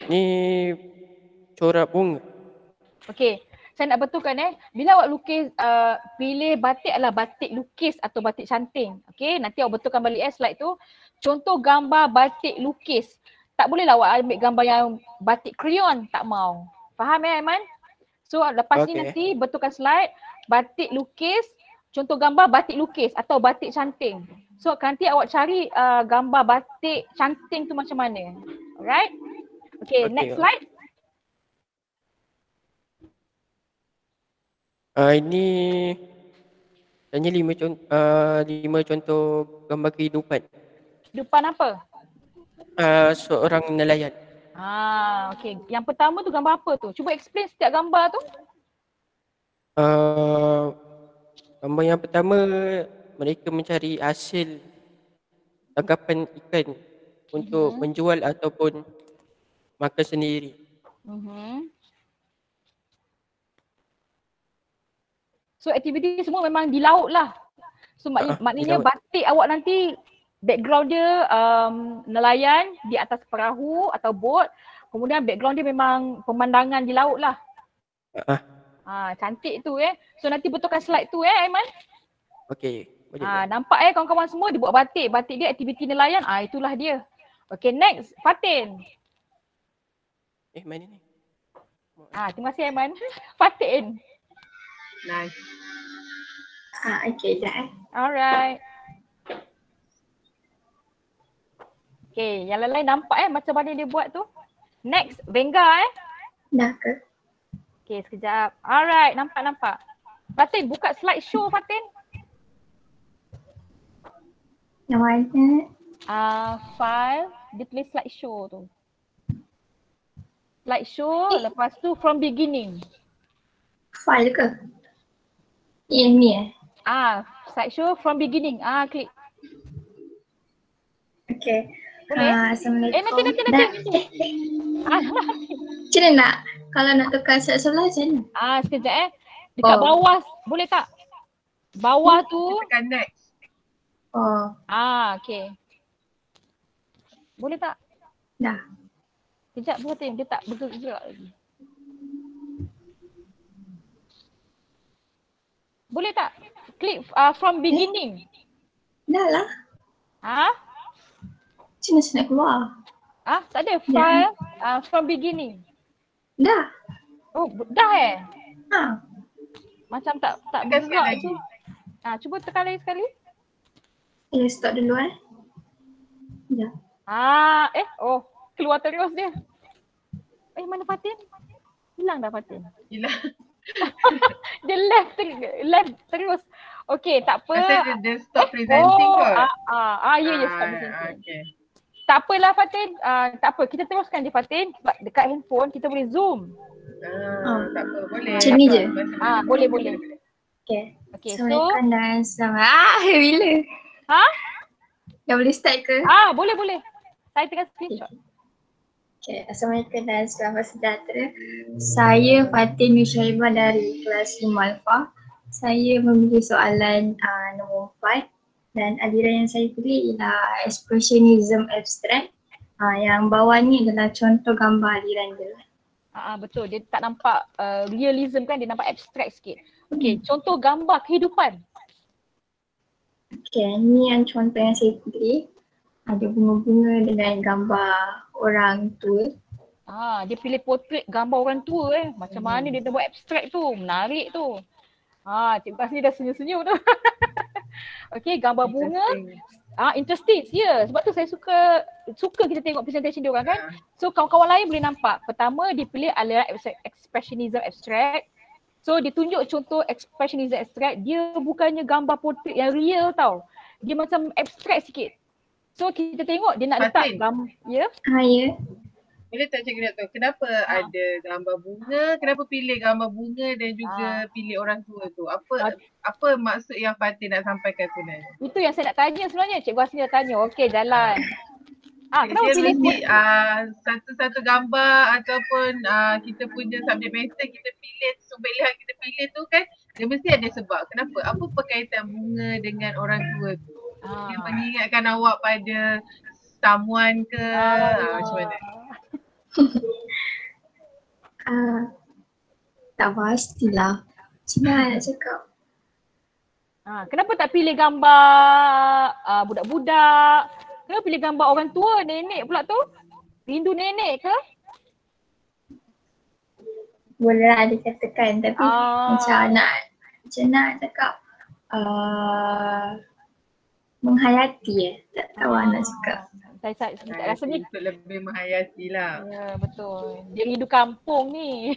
Ni corak bunga. Okey, saya nak betulkan bila awak lukis, pilih batik adalah batik lukis atau batik canting. Okey, nanti awak betulkan balik slide tu. Contoh gambar batik lukis. Tak bolehlah awak ambil gambar yang batik krayon, tak mau. Faham Aiman? So lepas ni nanti betulkan slide, batik lukis, contoh gambar batik lukis atau batik canting. So nanti awak cari gambar batik canting tu macam mana. Alright? Okay, next slide. Ini hanya 5 contoh gambar kehidupan. Kehidupan apa? Seorang nelayan. Okay. Yang pertama tu gambar apa tu? Cuba explain setiap gambar tu. Gambar yang pertama, mereka mencari hasil tangkapan ikan untuk menjual ataupun makan sendiri. So aktiviti semua memang di laut lah. So maknanya batik awak nanti background dia nelayan di atas perahu atau bot. Kemudian background dia memang pemandangan di laut lah. Cantik tu So nanti betulkan slide tu Aiman. Okey. Nampak kawan-kawan semua dia buat batik. Batik dia aktiviti nelayan. Itulah dia. Okay, next. Fatin. Mana ni? Terima kasih Aiman. Fatin. Nice. Okay, dah Alright. Okay, yang lain nampak macam mana dia buat tu. Next, Venga Dah ke? Okay, sekejap. Alright, nampak. Fatin, buka slide show Fatin. Yang mana? File, dia tulis slide show tu. Slide show, lepas tu from beginning. File ke? Yang ni slide show from beginning. Klik. Okay. Boleh? Assalamualaikum. Nanti. Macam mana nak? Kalau nak tukar sebelah macam mana? Sekejap Dekat bawah, boleh tak? Bawah tu. Tekan next. Okay. Boleh tak? Dah. Sekejap Fatin, dia tak bergerak lagi. Boleh tak? Klik from beginning. Dah lah. Macam mana saya nak keluar? Tak ada file from beginning. Dah. Oh, dah Macam tak Tekan bergerak lagi. tu. Cuba tekan lagi sekali. Stop dulu Dah. Keluar terus dia. Mana Fatin? Hilang dah Fatin. Hilang. Dia left terus. Okay, tak apa. Rasa dia stop presenting kot. Ya, stop presenting. Okay. Tak apalah Fatin. Tak apa, kita teruskan je Fatin. Sebab dekat handphone kita boleh zoom. Tak apa, boleh. Macam ni je? Boleh. Okay. So Assalamualaikum dan selamat. Bila? Dah boleh start ke? Boleh. Saya tengah screenshot. Okay. Assalamualaikum dan selamat sejahtera. Saya Fatin Nusyaibah dari kelas 5 Alpha. Saya memilih soalan nombor 4 dan aliran yang saya pilih ialah Expressionism Abstract. Yang bawah ni adalah contoh gambar aliran dia. Betul, dia tak nampak realism kan, dia nampak abstract sikit. Okay, contoh gambar kehidupan. Okay, ni yang contoh yang saya pilih. Ada bunga-bunga dengan gambar orang tua. Dia pilih portrait gambar orang tua Macam mana dia buat abstract tu, menarik tu. Cikgu Kasni dah senyum-senyum tu. Okay, gambar bunga. Interesting, sebab tu saya suka kita tengok presentation dia orang kan. So kawan-kawan lain boleh nampak. Pertama dia pilih aliran expressionism abstract. So dia tunjuk contoh expressionism abstract, dia bukannya gambar portrait yang real tau. Dia macam abstract sikit. So kita tengok dia nak letak gambar. Ya. Boleh tak Cikgu nak tahu kenapa ada gambar bunga, kenapa pilih gambar bunga dan juga pilih orang tua tu? Apa maksud yang Fatin nak sampaikan sebenarnya? Itu yang saya nak tanya sebenarnya. Cikgu Hasni dah tanya. Okey, jalan. Kenapa Dia pilih mesti satu-satu gambar ataupun kita punya subjek matter kita pilih, sumber ilham kita pilih tu kan dia mesti ada sebab. Kenapa? Apa berkaitan bunga dengan orang tua tu? Dia mengingatkan awak pada someone ke macam mana? Tak pastilah. Macam mana nak cakap? Kenapa tak pilih gambar budak-budak? Kenapa pilih gambar orang tua, nenek pula tu? Rindu nenek ke? Boleh lah dikatakan tapi macam nak cakap menghayati tak tahu nak cakap. Saya rasanya untuk lebih menghayati lah. Ya, betul. Dia rindu kampung ni.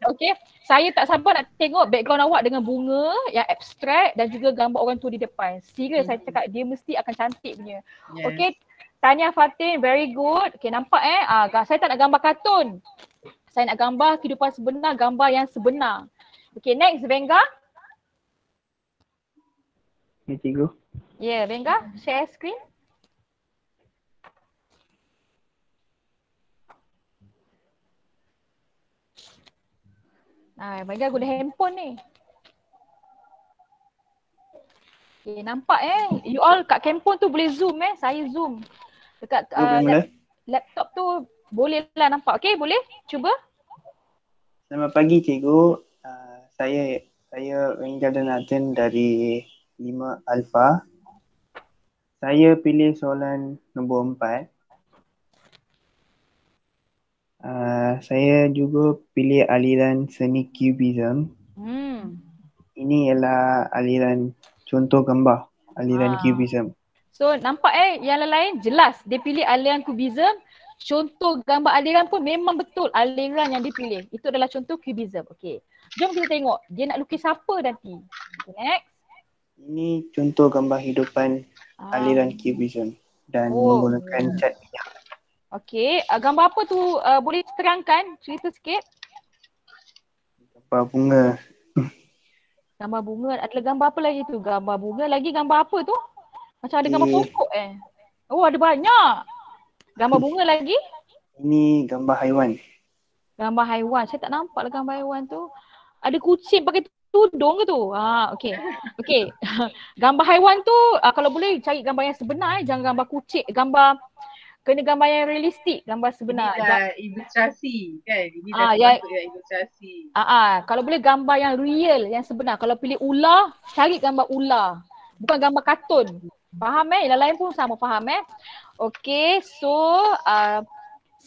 Okey, saya tak sabar nak tengok background awak dengan bunga yang abstrak dan juga gambar orang tua di depan. Serius saya cakap dia mesti akan cantik punya. Yes. Okey, Tanya Fatin, very good. Okey, nampak saya tak nak gambar kartun. Saya nak gambar kehidupan sebenar, gambar yang sebenar. Okey, next Venga. Ya, Cikgu. Ya, Venga, share screen. Venga guna handphone ni. Okay, nampak you all kat handphone tu boleh zoom saya zoom. Dekat laptop tu boleh lah nampak. Okay, boleh? Cuba. Selamat pagi Cikgu. Saya Venga Donathan dari 5 Alpha. Saya pilih soalan nombor 4. Saya juga pilih aliran seni Cubism. Ini ialah aliran contoh gambar aliran Cubism. So nampak yang lain jelas dia pilih aliran Cubism. Contoh gambar aliran pun memang betul aliran yang dia pilih. Itu adalah contoh Cubism. Okey. Jom kita tengok dia nak lukis apa nanti. Okay, next. Ini contoh gambar hidupan aliran Cubism dan menggunakan cat minyak. Okey, gambar apa tu boleh terangkan? Cerita sikit. Gambar bunga. Gambar bunga. Ada gambar apa lagi tu? Gambar bunga lagi gambar apa tu? Macam ada gambar pokok Oh, ada banyak. Gambar bunga lagi? Ini gambar haiwan. Gambar haiwan. Saya tak nampak lah gambar haiwan tu. Ada kucing pakai tudung ke tu? Okey. Okey. Gambar haiwan tu kalau boleh cari gambar yang sebenar jangan gambar kucing, kena gambar yang realistik, gambar sebenar. Ini ilustrasi kan? Ini dah ilustrasi. Kalau boleh gambar yang real, yang sebenar. Kalau pilih ular, cari gambar ular. Bukan gambar kartun. Faham yang lain pun sama faham Okey, so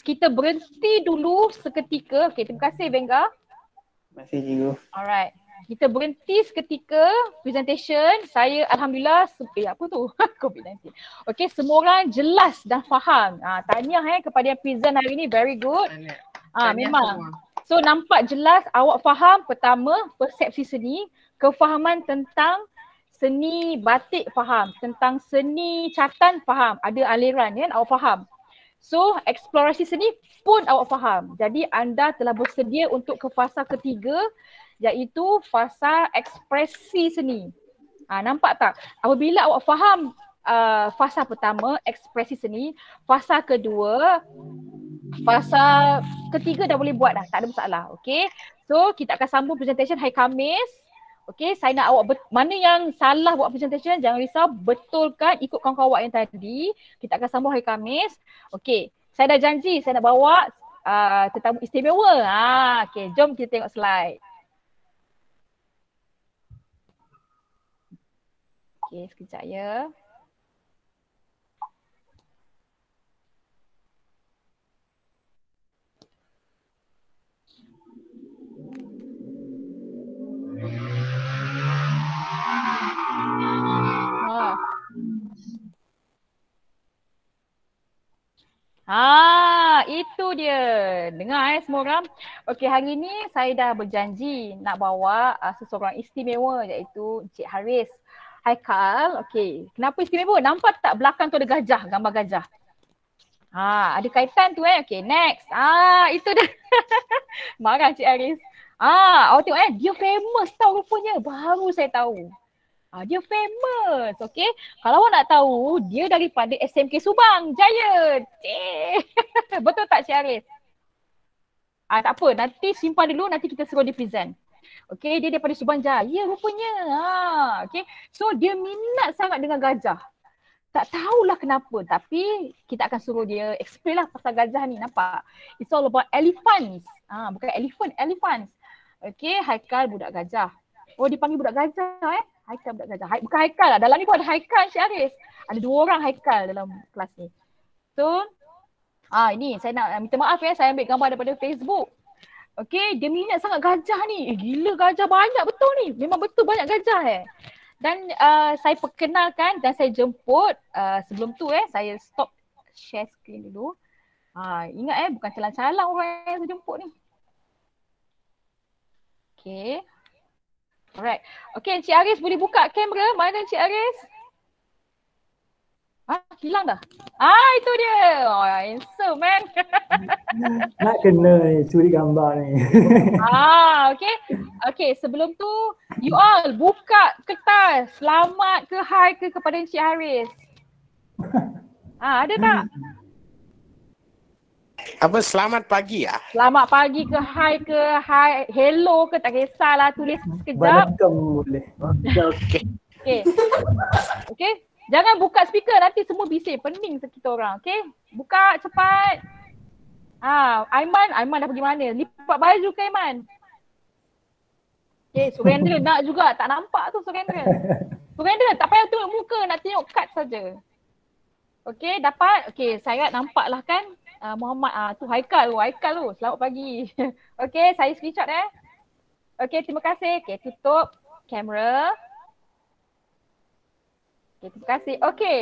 kita berhenti dulu seketika. Okey, terima kasih Venga. Terima kasih Cikgu. Alright. Kita berhenti seketika presentation. Saya alhamdulillah apa tu? COVID-19. Okey, semua orang jelas dan faham. Tanya kepada yang present hari ni very good. Memang. Semua. So nampak jelas awak faham pertama persepsi seni, kefahaman tentang seni batik faham, tentang seni catatan faham, ada aliran kan awak faham. So eksplorasi seni pun awak faham. Jadi anda telah bersedia untuk ke fasa ketiga iaitu fasa ekspresi seni. Nampak tak? Apabila awak faham fasa pertama ekspresi seni, fasa kedua, fasa ketiga dah boleh buat dah, tak ada masalah. Okey. So kita akan sambung presentation hari Khamis. Okey, saya nak awak mana yang salah buat presentation jangan risau, betulkan ikut kawan-kawan awak yang tadi. Kita akan sambung hari Khamis. Okey, saya dah janji saya nak bawa tetamu istimewa. Okey, jom kita tengok slide. Okey, sekejap ya. Itu dia. Dengar semua orang. Okey, hari ni saya dah berjanji nak bawa seseorang istimewa iaitu Encik Haris Haikal. Okey, kenapa istimewa? Nampak tak belakang tu ada gajah, gambar gajah. Ada kaitan tu Okay, next. Itu dah. Marah Cik Aris. Awak tengok dia famous tau rupanya. Baru saya tahu. Dia famous. Okay. Kalau awak nak tahu, dia daripada SMK Subang Jaya. Betul tak Cik Aris? Tak apa. Nanti simpan dulu. Nanti kita suruh dia present. Okay. Dia daripada Subang Jaya rupanya. Okay. So dia minat sangat dengan gajah. Tak tahulah kenapa, tapi kita akan suruh dia explain lah pasal gajah ni, nampak? It's all about elephants. Bukan elephants. Okay, Haikal budak gajah. Oh, dipanggil budak gajah Haikal budak gajah. Bukan Haikal lah, dalam ni pun ada Haikal Cik Aris. Ada 2 orang Haikal dalam kelas ni. So, ini saya nak minta maaf saya ambil gambar daripada Facebook. Okay, dia minat sangat gajah ni. Gila gajah banyak betul ni. Memang betul banyak gajah Dan saya perkenalkan dan saya jemput sebelum tu saya stop share screen dulu. Ingat bukan calang-calang orang yang saya jemput ni. Okay. Alright. Okay, Encik Aris boleh buka kamera. Mana Encik Aris? Hilang dah. Itu dia. Handsome man. Nak kena ni, curi gambar ni. Okay, sebelum tu you all buka kertas. Selamat ke hai ke kepada Encik Haris. Ada tak? Apa selamat pagi Selamat pagi ke hai ke hai hello ke tak kisahlah, tulis sekejap. Boleh. Okay. Jangan buka speaker, nanti semua bising, pening kita orang. Okay, buka cepat. Aiman dah pergi mana? Lipat baju ke Aiman? Okay, Surendra nak juga. Tak nampak tu Surendra. Surendra tak payah tengok muka, nak tengok kad saja. Okay, dapat? Okay, saya nampak lah kan. Muhammad, tu Haikal tu. Selamat pagi. Okay, saya screenshot Okay, terima kasih. Okay, tutup kamera. Okay, terima kasih. Okay,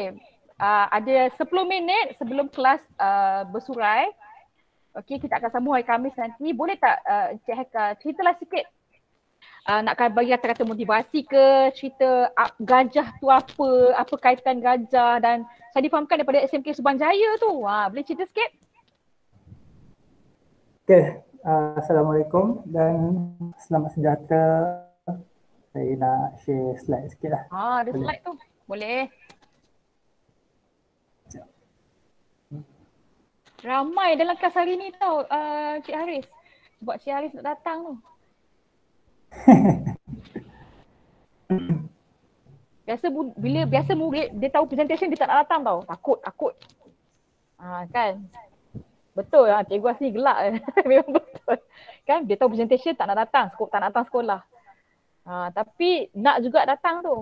ada 10 minit sebelum kelas bersurai. Okay, kita akan sambung hari Khamis nanti. Boleh tak Encik Haikal ceritalah sikit. Nak bagi kata-kata motivasi ke, cerita gajah tu apa kaitan gajah, dan saya difahamkan daripada SMK Subang Jaya tu. Boleh cerita sikit? Okay, Assalamualaikum dan selamat sejahtera. Saya nak share slide sikit lah. Ada slide tu. Boleh. Ramai dalam kelas hari ni tau Cik Haris. Sebab Cik Haris nak datang tu. Biasa murid dia tahu presentation dia tak nak datang tau. Takut. Kan. Betul lah, cikgu asli gelak. Memang betul. Kan dia tahu presentation tak nak datang, tak nak datang sekolah. Tapi nak juga datang tu.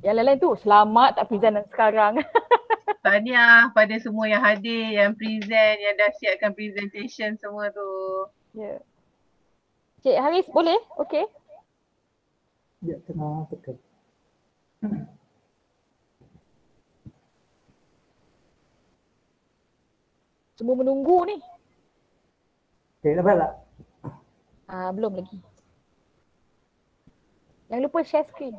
Yang lain-lain tu selamat tak present sekarang. Tahniah pada semua yang hadir, yang present, yang dah siapkan presentation semua tu. Ya. Cik Haris boleh? Okey. Ya, tengah tekan. Semua menunggu ni. Okay, dapat tak? Belum lagi. Jangan lupa share screen.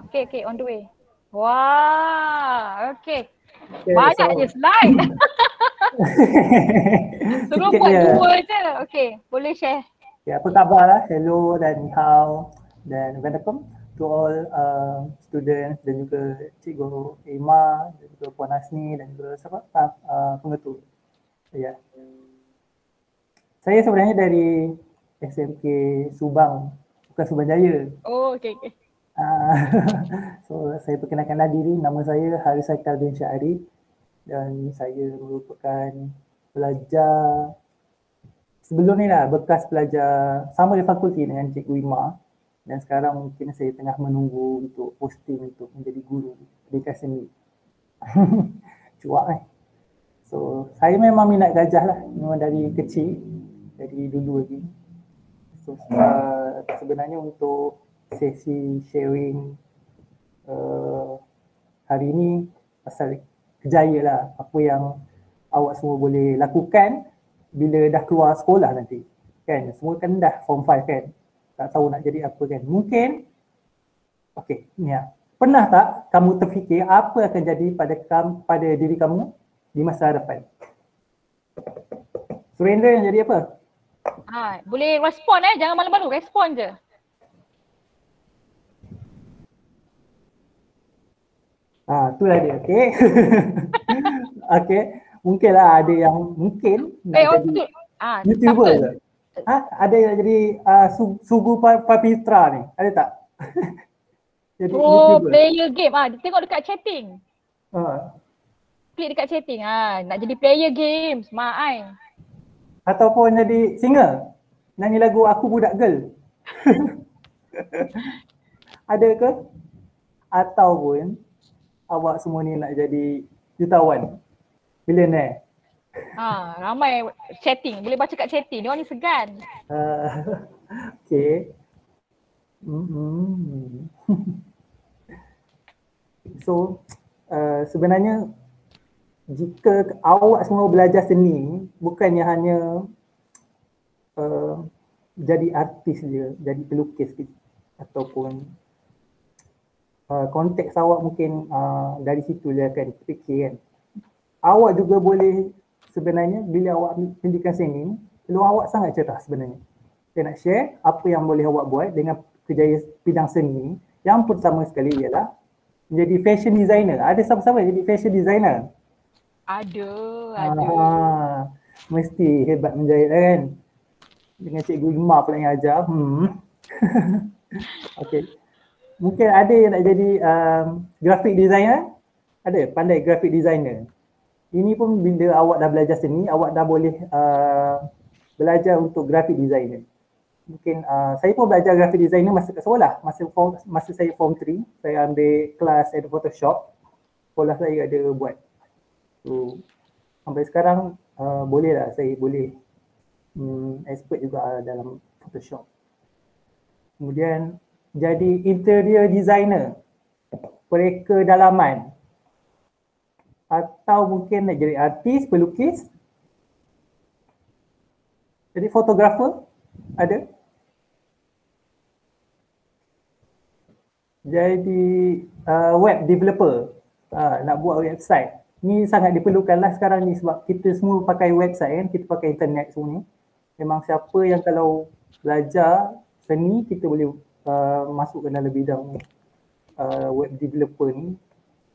Okay, on the way. Wah, okay. Banyak je slide. Suruh buat 2 je. Okay, boleh share. Okay, apa khabar lah? Hello dan ni hao dan welcome to all students dan juga Cikgu Emma dan juga Puan Hasni dan juga pengetua. Ya. Saya sebenarnya dari SMK Subang, bukan Subang Jaya. Oh, okay. So saya perkenalkanlah diri, nama saya Haris Haikal bin Syarif dan saya merupakan pelajar sebelum ni lah, bekas pelajar sama di fakulti dengan Cikgu Ima, dan sekarang mungkin saya tengah menunggu untuk posting untuk menjadi guru pendidikan seni. Cuak So saya memang minat gajah lah, memang dari kecil, dari dulu lagi. So sebenarnya untuk sesi sharing hari ini pasal kejaya lah, apa yang awak semua boleh lakukan bila dah keluar sekolah nanti kan. Semua kan dah form 5 kan, tak tahu nak jadi apa kan. Mungkin okay, ni lah, pernah tak kamu terfikir apa akan jadi pada diri kamu di masa hadapan? Surendra yang jadi apa? Boleh respon jangan malu-malu, respon je. Itulah dia, okey. Okey, mungkinlah ada yang mungkin nak jadi YouTuber ke? Ada yang jadi Sugu Papitra ni, ada tak? Jadi YouTuber. Player game. Tengok dekat chatting. Klik dekat chatting. Nak jadi player games. Mak ai. Ataupun jadi singer. Nyanyi lagu Aku Budak Girl. Ada ke? Ataupun awak semua ni nak jadi jutawan, billionaire. Ramai chatting. Boleh baca kat chatting. Dia orang ni segan. Okay. So, sebenarnya jika awak semua belajar seni, bukannya hanya jadi artis je, jadi pelukis ataupun konteks awak mungkin dari situ je akan fikir kan. Awak juga boleh sebenarnya bila awak pendidikan seni, peluang awak sangat cerah sebenarnya. Saya nak share apa yang boleh awak buat dengan kerjaya bidang seni. Yang pertama sekali ialah menjadi fashion designer. Ada siapa-siapa jadi fashion designer? Ada. Mesti hebat menjahit kan? Dengan Cikgu Ima pula yang ajar. Okay. Mungkin ada yang nak jadi graphic designer? Ada, pandai graphic designer. Ini pun bila awak dah belajar seni, awak dah boleh belajar untuk graphic designer. Mungkin saya pun belajar graphic designer masa kat sekolah. Masa saya form 3, saya ambil kelas Adobe Photoshop. Sekolah saya ada buat. So, sampai sekarang boleh lah, saya boleh expert juga dalam Photoshop. Kemudian jadi interior designer, pereka dalaman, atau mungkin nak jadi artis, pelukis, jadi fotografer, ada. Jadi web developer, nak buat website. Ni sangat diperlukanlah sekarang ni sebab kita semua pakai website kan, kita pakai internet semua ni. Memang siapa yang kalau belajar seni, kita boleh masuk ke dalam bidang web developer ni.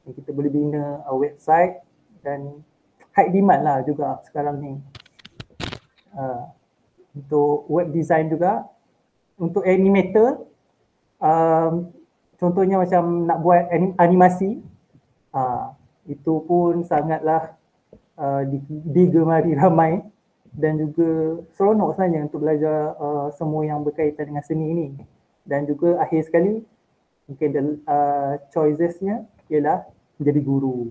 Kita boleh bina website dan high demand lah juga sekarang ni. Untuk web design juga, untuk animator, contohnya macam nak buat animasi, itu pun sangatlah digemari ramai dan juga seronok sebenarnya untuk belajar semua yang berkaitan dengan seni ini. Dan juga akhir sekali mungkin choicesnya ialah menjadi guru.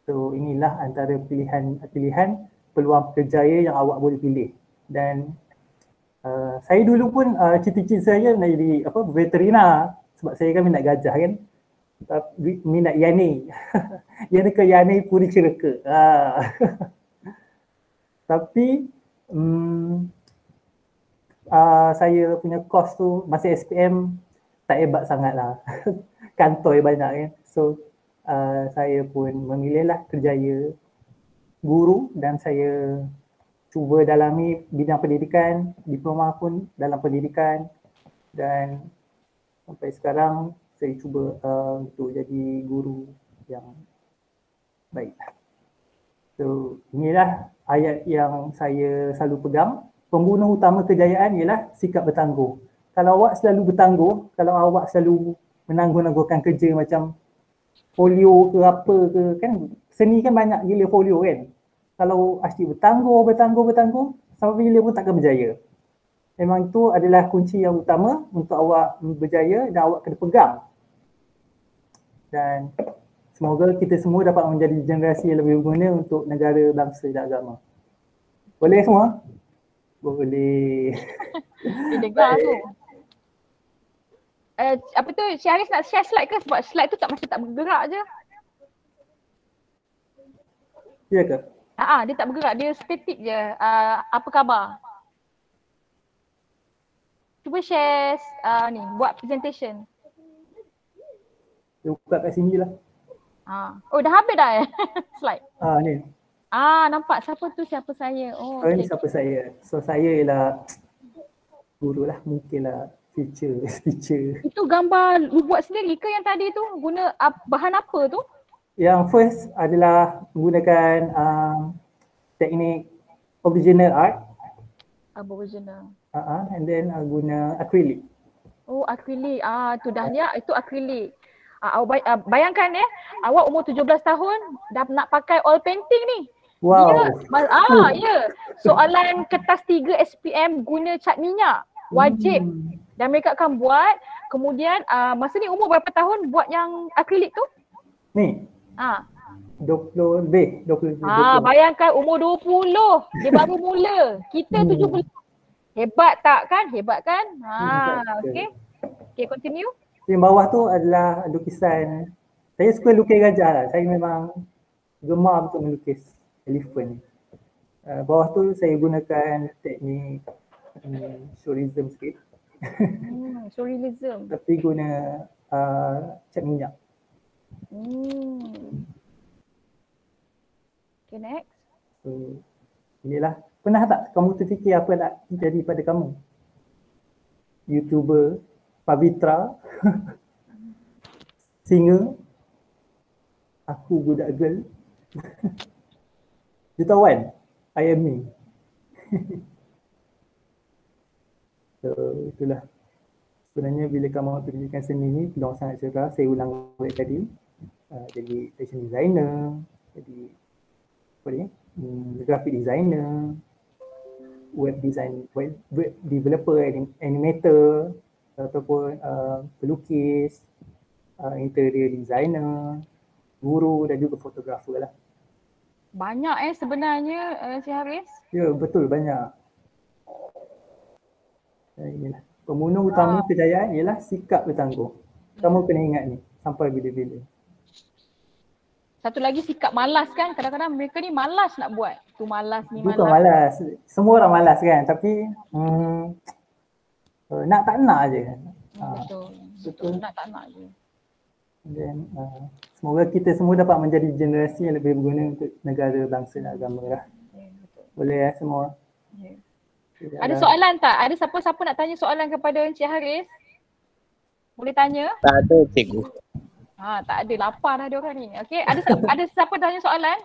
So inilah antara pilihan peluang kerjaya yang awak boleh pilih. Dan saya dulu pun cita-cita saya nak jadi veterina sebab saya kan minat gajah kan. Minat Yanni. Yana ke Yanni puri cereka. Tapi saya punya course tu masa SPM tak hebat sangat lah. Kantoi banyak kan. So saya pun memilihlah kerjaya guru dan saya cuba dalami bidang pendidikan, diploma pun dalam pendidikan dan sampai sekarang saya cuba untuk jadi guru yang baik. So inilah ayat yang saya selalu pegang. Pembunuh utama kejayaan ialah sikap bertangguh. Kalau awak selalu bertangguh, kalau awak selalu menangguh-nangguhkan kerja macam folio ke apa ke, kan seni kan banyak gila folio kan. Kalau asyik bertangguh, sampai bila pun takkan berjaya. Memang itu adalah kunci yang utama untuk awak berjaya dan awak kena pegang. Dan semoga kita semua dapat menjadi generasi yang lebih berguna untuk negara, bangsa dan agama. Boleh semua? Boleh. Dia dengar tu. Apa tu, Syahris nak share slide ke? Sebab slide tu macam tak bergerak je. Ya ke? Dia tak bergerak, dia static je. Apa khabar? Cuba share ni, buat presentation. Dia buka kat sini lah. Oh dah habis dah slide? Ni. Nampak siapa tu siapa saya. Ni siapa saya. So saya ialah guru lah, mungkin lah future teacher. Itu gambar lu buat sendiri ke yang tadi tu? Guna bahan apa tu? Yang first adalah menggunakan teknik original art. Aboriginal. And then guna akrilik. Oh akrilik. Tu dah dia itu akrilik. Bayangkan awak umur 17 tahun dah nak pakai oil painting ni. Wow. Ya. Soalan kertas 3 SPM guna cat minyak. Wajib. Dan mereka akan buat. Kemudian masa ni umur berapa tahun buat yang akrilik tu? Ni. 20 lebih. Bayangkan umur 20. Dia baru mula. Kita 17. Hebat tak kan? Hebat kan? Okay, continue. Yang bawah tu adalah lukisan. Saya suka lukis gajah lah. Saya memang gemar untuk melukis elephant. Bawah tu saya gunakan teknik surrealism sikit. Surrealism. Tapi guna cat minyak. Okay, next. So, inilah. Pernah tak kamu terfikir apa nak jadi pada kamu? YouTuber, Pavitra, singer, aku budak girl. Jutawan, I am me. So itulah. Sebenarnya bila kamu pendidikan seni ni peluang sangat cerah. Saya ulang balik tadi. Jadi fashion designer, jadi apa ni? Graphic designer, web developer, animator, ataupun pelukis, interior designer, guru dan juga fotografer lah. Banyak sebenarnya Encik Haris. Ya betul banyak. Inilah. Pemunung utama kejayaan ialah sikap bertangguh. Kamu kena ingat ni sampai bila-bila. Satu lagi sikap malas kan. Kadang-kadang mereka ni malas nak buat. Tu malas ni malas. Bukan malas. Semua orang malas kan. Tapi nak tak nak je. Betul. Nak tak nak je. Dan semoga kita semua dapat menjadi generasi yang lebih berguna untuk negara, bangsa dan agama lah. Boleh semua. Ada soalan tak? Ada siapa-siapa nak tanya soalan kepada Encik Haris? Boleh tanya? Tak ada cikgu. Tak ada, lapar dah dia orang ni. Okey, ada siapa tanya soalan?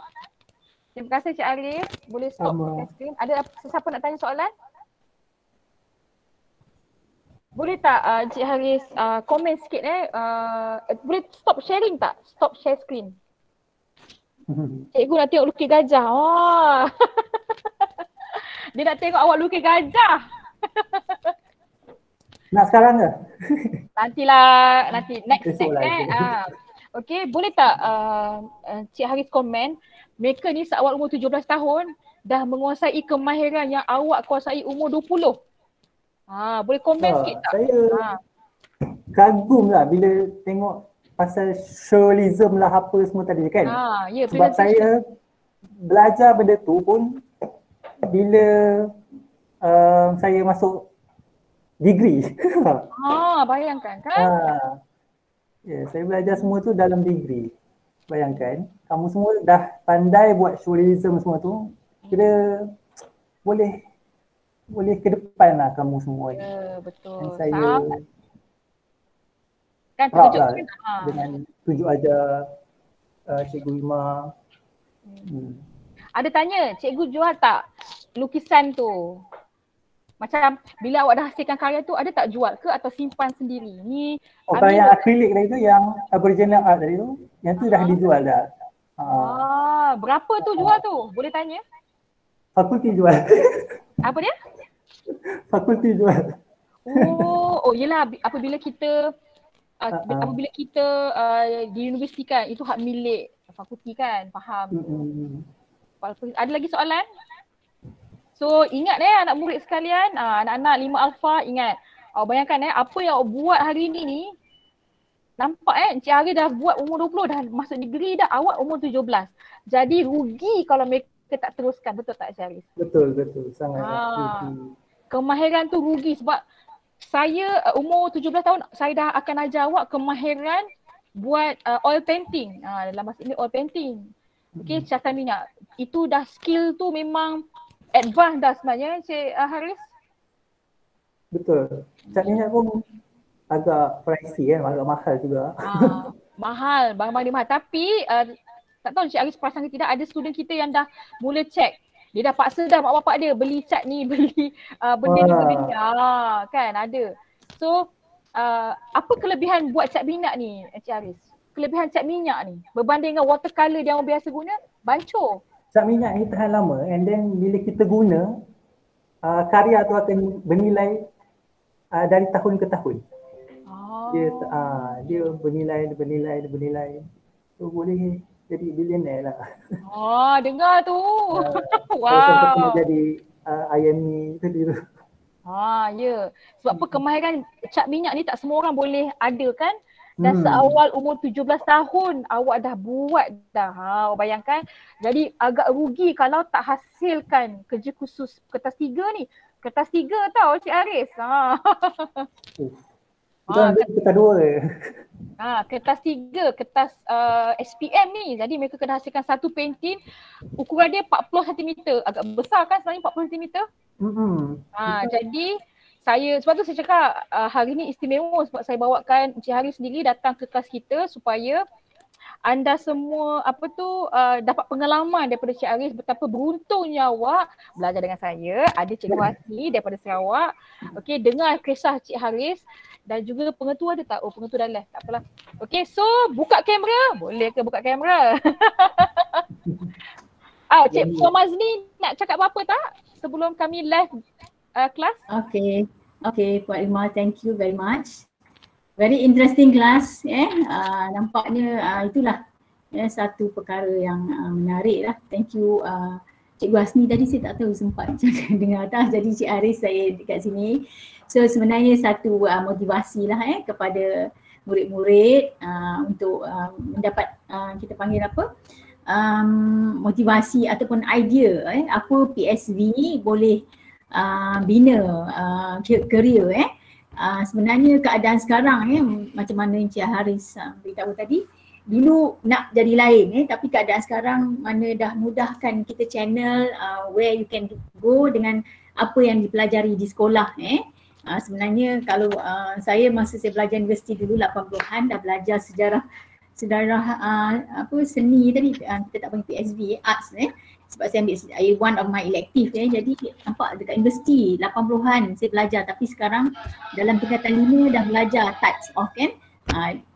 Terima kasih Encik Haris. Boleh stop screen. Ada siapa nak tanya soalan? Boleh tak Encik Haris komen sikit boleh stop sharing tak? Stop share screen. Cikgu nak tengok lukis gajah. Dia nak tengok awak lukis gajah. Nak sekarang ke? Nantilah, next Okey, boleh tak Cik Haris komen, mereka ni seawal umur 17 tahun dah menguasai kemahiran yang awak kuasai umur 20. Boleh komen sikit tak? Saya kagum lah bila tengok pasal surrealism lah apa semua tadi kan. Sebab saya belajar benda tu pun bila saya masuk degree. Bayangkan kan? Saya belajar semua tu dalam degree. Bayangkan, kamu semua dah pandai buat surrealism semua tu, kira boleh ke depan lah kamu semua ni. Betul. Dan saya kan proud lah dengan tunjuk ajar Cikgu Ima. Ada tanya, cikgu jual tak lukisan tu? Macam bila awak dah hasilkan karya tu, ada tak jual ke atau simpan sendiri? Ni kalau yang akrilik tadi tu, yang original art tadi tu, yang tu dah dijual dah. Berapa tu jual tu? Boleh tanya? Fakulti jual. Apa dia? Fakulti jual. Yelah apabila kita di universiti kan, itu hak milik fakulti kan, faham. Ada lagi soalan? So ingat anak murid sekalian, anak-anak 5 Alpha ingat. Bayangkan apa yang awak buat hari ni nampak Encik Haris dah buat umur 20 dah masuk degree dah, awak umur 17. Jadi rugi kalau mereka tak teruskan, betul tak Encik Haris? Betul, sangat. Kemahiran tu rugi sebab saya umur 17 tahun saya dah akan ajar awak kemahiran buat oil painting. Dalam bahasa ini oil painting. Okay, catatan minyak. Itu dah skill tu memang advance dah sebenarnya Cik Haris. Betul. Cat minyak pun agak pricey kan, agak mahal juga. Mahal, barang-barang dia mahal. Tapi tak tahu Cik Haris perasan ke tidak, ada student kita yang dah mula check. Dia dah paksa dah mak bapak dia beli cat ni, beli benda ni, benda ni. Kan ada. So apa kelebihan buat cat minyak ni Cik Haris? Kelebihan cat minyak ni berbanding dengan watercolor yang orang biasa guna, bancuh. Cat minyak ni tahan lama, and then bila kita guna, karya tu akan bernilai dari tahun ke tahun. Dia bernilai. So boleh jadi billionaire lah. Dengar tu. Wow. Kalau jadi IME tadi tu. Ya. Sebab apa, kemahiran cat minyak ni tak semua orang boleh ada kan. Dan seawal umur 17 tahun awak dah buat dah. Bayangkan. Jadi agak rugi kalau tak hasilkan kerja khusus kertas 3 ni. Kertas 3 tau Cik Haris. Kertas 2. Kertas 3, kertas SPM ni. Jadi mereka kena hasilkan satu painting. Ukuran dia 40 cm. Agak besar kan sebenarnya 40 cm. Jadi sebab tu saya cakap hari ni istimewa sebab saya bawakan Encik Haris sendiri datang ke kelas kita supaya anda semua dapat pengalaman daripada Cik Haris betapa beruntungnya awak belajar dengan saya. Ada Cikgu Hasni daripada Sarawak. Okey, dengar kisah Cik Haris dan juga pengetua dia tak? Pengetua dah live. Tak apalah. Okey, so buka kamera. Boleh ke buka kamera? Cik Puan Mazni nak cakap apa-apa tak sebelum kami live kelas? Okay, Puan Irma, thank you very much. Very interesting class. Nampaknya itulah satu perkara yang menarik lah. Thank you Cikgu Hasni. Tadi saya tak tahu sempat dengar tak. Jadi Cik Haris saya dekat sini. So sebenarnya satu motivasi lah kepada murid-murid untuk mendapat kita panggil apa? Motivasi ataupun idea apa PSV boleh bina career sebenarnya keadaan sekarang macam mana Encik Haris beritahu tadi, dulu nak jadi lain tapi keadaan sekarang mana dah mudahkan kita channel where you can go dengan apa yang dipelajari di sekolah. Sebenarnya kalau saya masa saya belajar universiti dulu 80-an dah belajar sejarah seni tadi, kita tak panggil PSV, arts sebab saya ambil one of my elective jadi nampak dekat universiti 80-an saya belajar, tapi sekarang dalam tingkatan 5 dah belajar touch of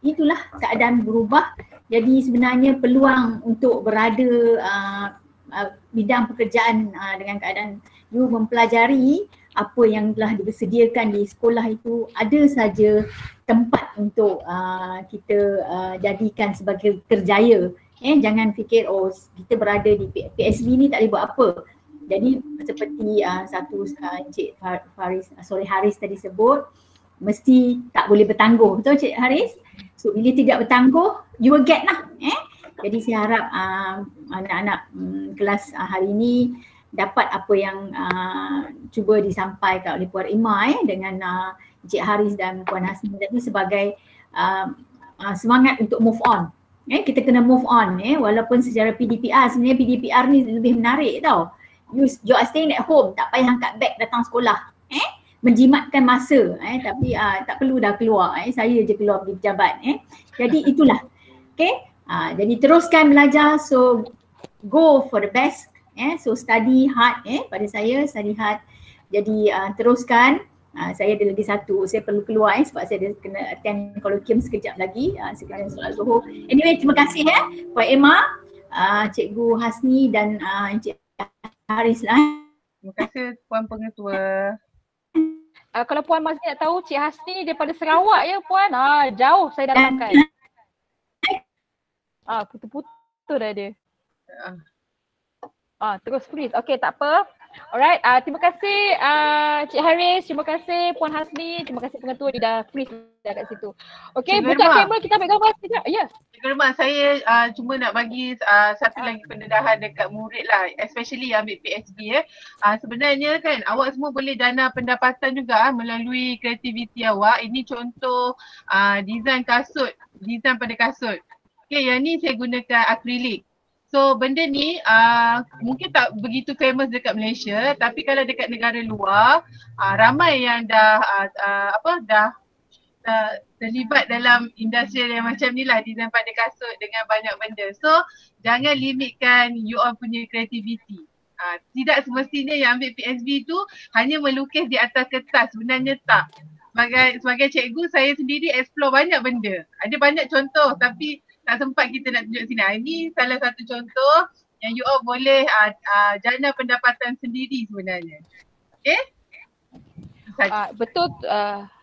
itulah keadaan berubah. Jadi sebenarnya peluang untuk berada bidang pekerjaan dengan keadaan you mempelajari apa yang telah disediakan di sekolah itu, ada saja tempat untuk kita jadikan sebagai kerjaya. Jangan fikir kita berada di PSV ni tak boleh buat apa. Jadi seperti satu Encik Haris tadi sebut, mesti tak boleh bertangguh. Betul Cik Haris? So bila tidak bertangguh, you will get lah. Jadi saya harap anak-anak kelas hari ini dapat apa yang cuba disampaikan oleh Puan Irma dengan Encik Haris dan Puan Hasni tadi sebagai semangat untuk move on. Kita kena move on walaupun secara PDPR, sebenarnya PDPR ni lebih menarik tau. You are staying at home, tak payah angkat beg datang sekolah. Menjimatkan masa tapi tak perlu dah keluar. Saya je keluar pergi pejabat. Jadi itulah. Jadi teruskan belajar, so go for the best. So study hard pada saya, study hard. Jadi teruskan. Saya ada lagi satu, saya perlu keluar sebab saya ada kena attend kolloquium sekejap lagi, sekejap solat Zuhur. Anyway, terima kasih Puan Irma, Cikgu Hasni dan Encik Haris lah. Terima kasih Puan Pengetua. Kalau Puan masih nak tahu, Cik Hasni daripada Sarawak ya Puan. Jauh saya datangkan. Putus-putus dah dia. Terus please. Okey, tak apa. Alright, terima kasih Cik Haris, terima kasih Puan Hasni, terima kasih pengetua dia dah freeze dah kat situ. Okey, Cikgu buka Irma. kamera kita ambil gambar sekejap. Ya. Cikgu Irma, saya cuma nak bagi satu lagi pendedahan dekat murid lah, especially yang ambil PhD sebenarnya kan awak semua boleh dana pendapatan juga melalui kreativiti awak. Ini contoh design kasut, design pada kasut. Okay, yang ni saya gunakan akrilik. So benda ni mungkin tak begitu famous dekat Malaysia, tapi kalau dekat negara luar ramai yang dah terlibat dalam industri yang macam ni lah, design pada kasut dengan banyak benda. So jangan limitkan you all punya creativity. Tidak semestinya yang ambil PhD tu hanya melukis di atas kertas, sebenarnya tak. Sebagai cikgu, saya sendiri explore banyak benda. Ada banyak contoh tapi tak sempat kita nak tunjuk sini. Ini salah satu contoh yang you all boleh jana pendapatan sendiri sebenarnya. Okay? Betul.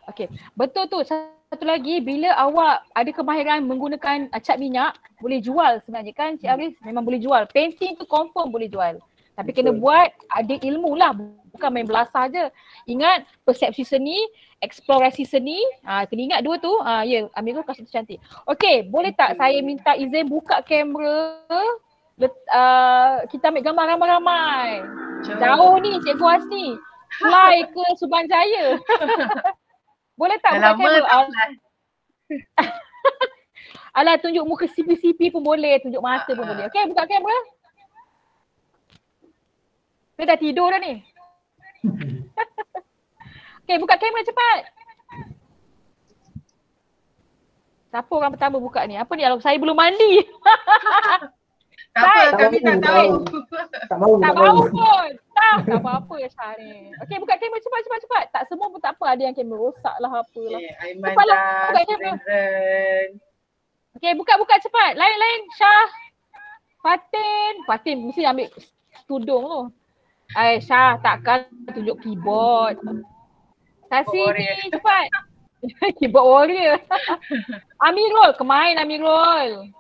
Okay. Betul tu. Satu lagi, bila awak ada kemahiran menggunakan cat minyak, boleh jual sebenarnya kan Cik Aris? Memang boleh jual. Painting tu confirm boleh jual. Tapi kena buat ada ilmu lah, bukan main belasah je. Ingat persepsi seni, eksplorasi seni, kena ingat dua tu. Ya, Amirul kasut tu cantik. Okey, boleh tak saya minta izin buka kamera, kita ambil gambar ramai-ramai. Jauh ni Cikgu Hasni, fly ke Subanjaya. Boleh tak buka kamera? Alah, tunjuk muka sipi-sipi pun boleh, tunjuk mata pun boleh. Okey, buka kamera. Dia dah tidur dah ni. Okay, buka kamera cepat. Siapa orang pertama buka ni? Apa ni? Saya belum mandi. Tak apa, kami tak tahu. Tak mahu pun. Tak apa-apa Syah ni. Okay, buka kamera cepat. Tak semua pun tak apa. Ada yang kamera rosak lah apalah. Aiman dah, Seren. Okay, buka cepat. Lain Syah. Fatin mesti ambil tudung tu. Syah, takkan tunjuk keyboard. Kasih ni cepat. Keyboard warrior. Amirul, kemain Amirul.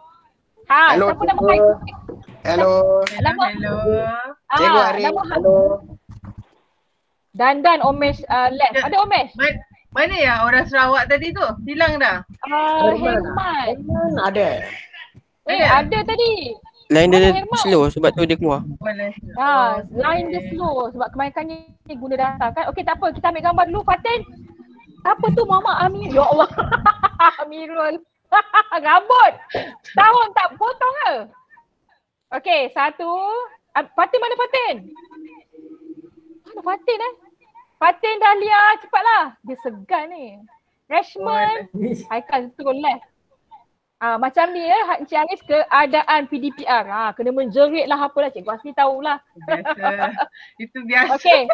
Hello, siapa nama baik? Hello. Cikgu Ari. Hello. Dandan Omesh left. Ada Omesh? Mana yang orang Sarawak tadi tu? Hilang dah? Herman. Ada. Ada tadi. Line dia slow sebab tu dia keluar. Line dia slow sebab kebanyakannya guna data kan. Okey, tak apa, kita ambil gambar dulu. Fatin. Apa tu Mama Amir? Ya Allah. Amirul. Rambut. Tahun tak potong ke? Okey, satu. Fatin mana Fatin? Mana Fatin Fatin Dahlia, cepatlah. Dia segan ni. Rashman. Haikal turun left. Macam ni Encik Aris keadaan PDPR. Kena menjerit lah apalah, Cikgu Hasni tahulah. Biasa. Itu biasa. Okey.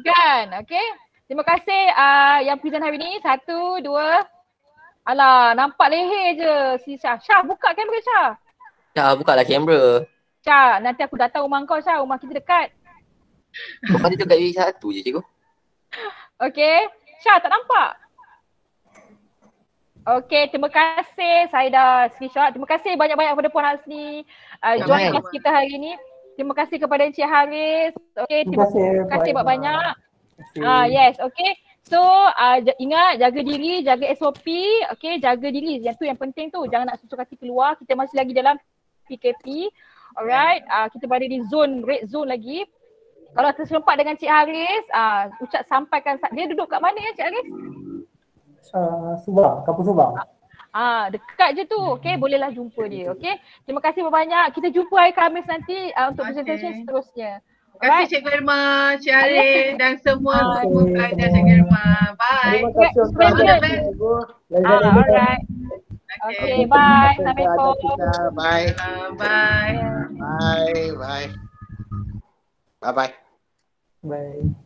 Kan. Okey. Terima kasih yang present hari ni. 1, 2. Alah, nampak leher je si Syah. Syah, buka kamera Syah. Syah, buka lah kamera. Syah, nanti aku datang rumah kau Syah. Rumah kita dekat. Rumah dia dekat U1 je cikgu. Okey. Syah, tak nampak? Okey, terima kasih. Saya dah screenshot. Terima kasih banyak-banyak kepada Puan Hasni join kelas kita hari ini. Terima kasih kepada Encik Haris. Okey, terima kasih banyak-banyak. Yes, okey. So, ingat jaga diri, jaga SOP. Okey, jaga diri. Yang tu yang penting tu. Jangan nak susu hati keluar. Kita masih lagi dalam PKP. Alright, kita berada di red zone lagi. Kalau terserempak dengan Cik Haris, ucap sampaikan. Dia duduk kat mana ya Cik Haris? Subang, kampus Subang. Dekat je tu. Okey, bolehlah jumpa dia. Okey. Terima kasih banyak. Kita jumpa hari Khamis nanti untuk presentation seterusnya. Terima kasih Cikgu Irma, Cik Haris dan semua pelajar Cikgu Irma. Bye. Terima kasih Cikgu. Alright. Okay, bye. Assalamualaikum. Bye. Bye. Bye. Bye. Bye. Bye. Bye.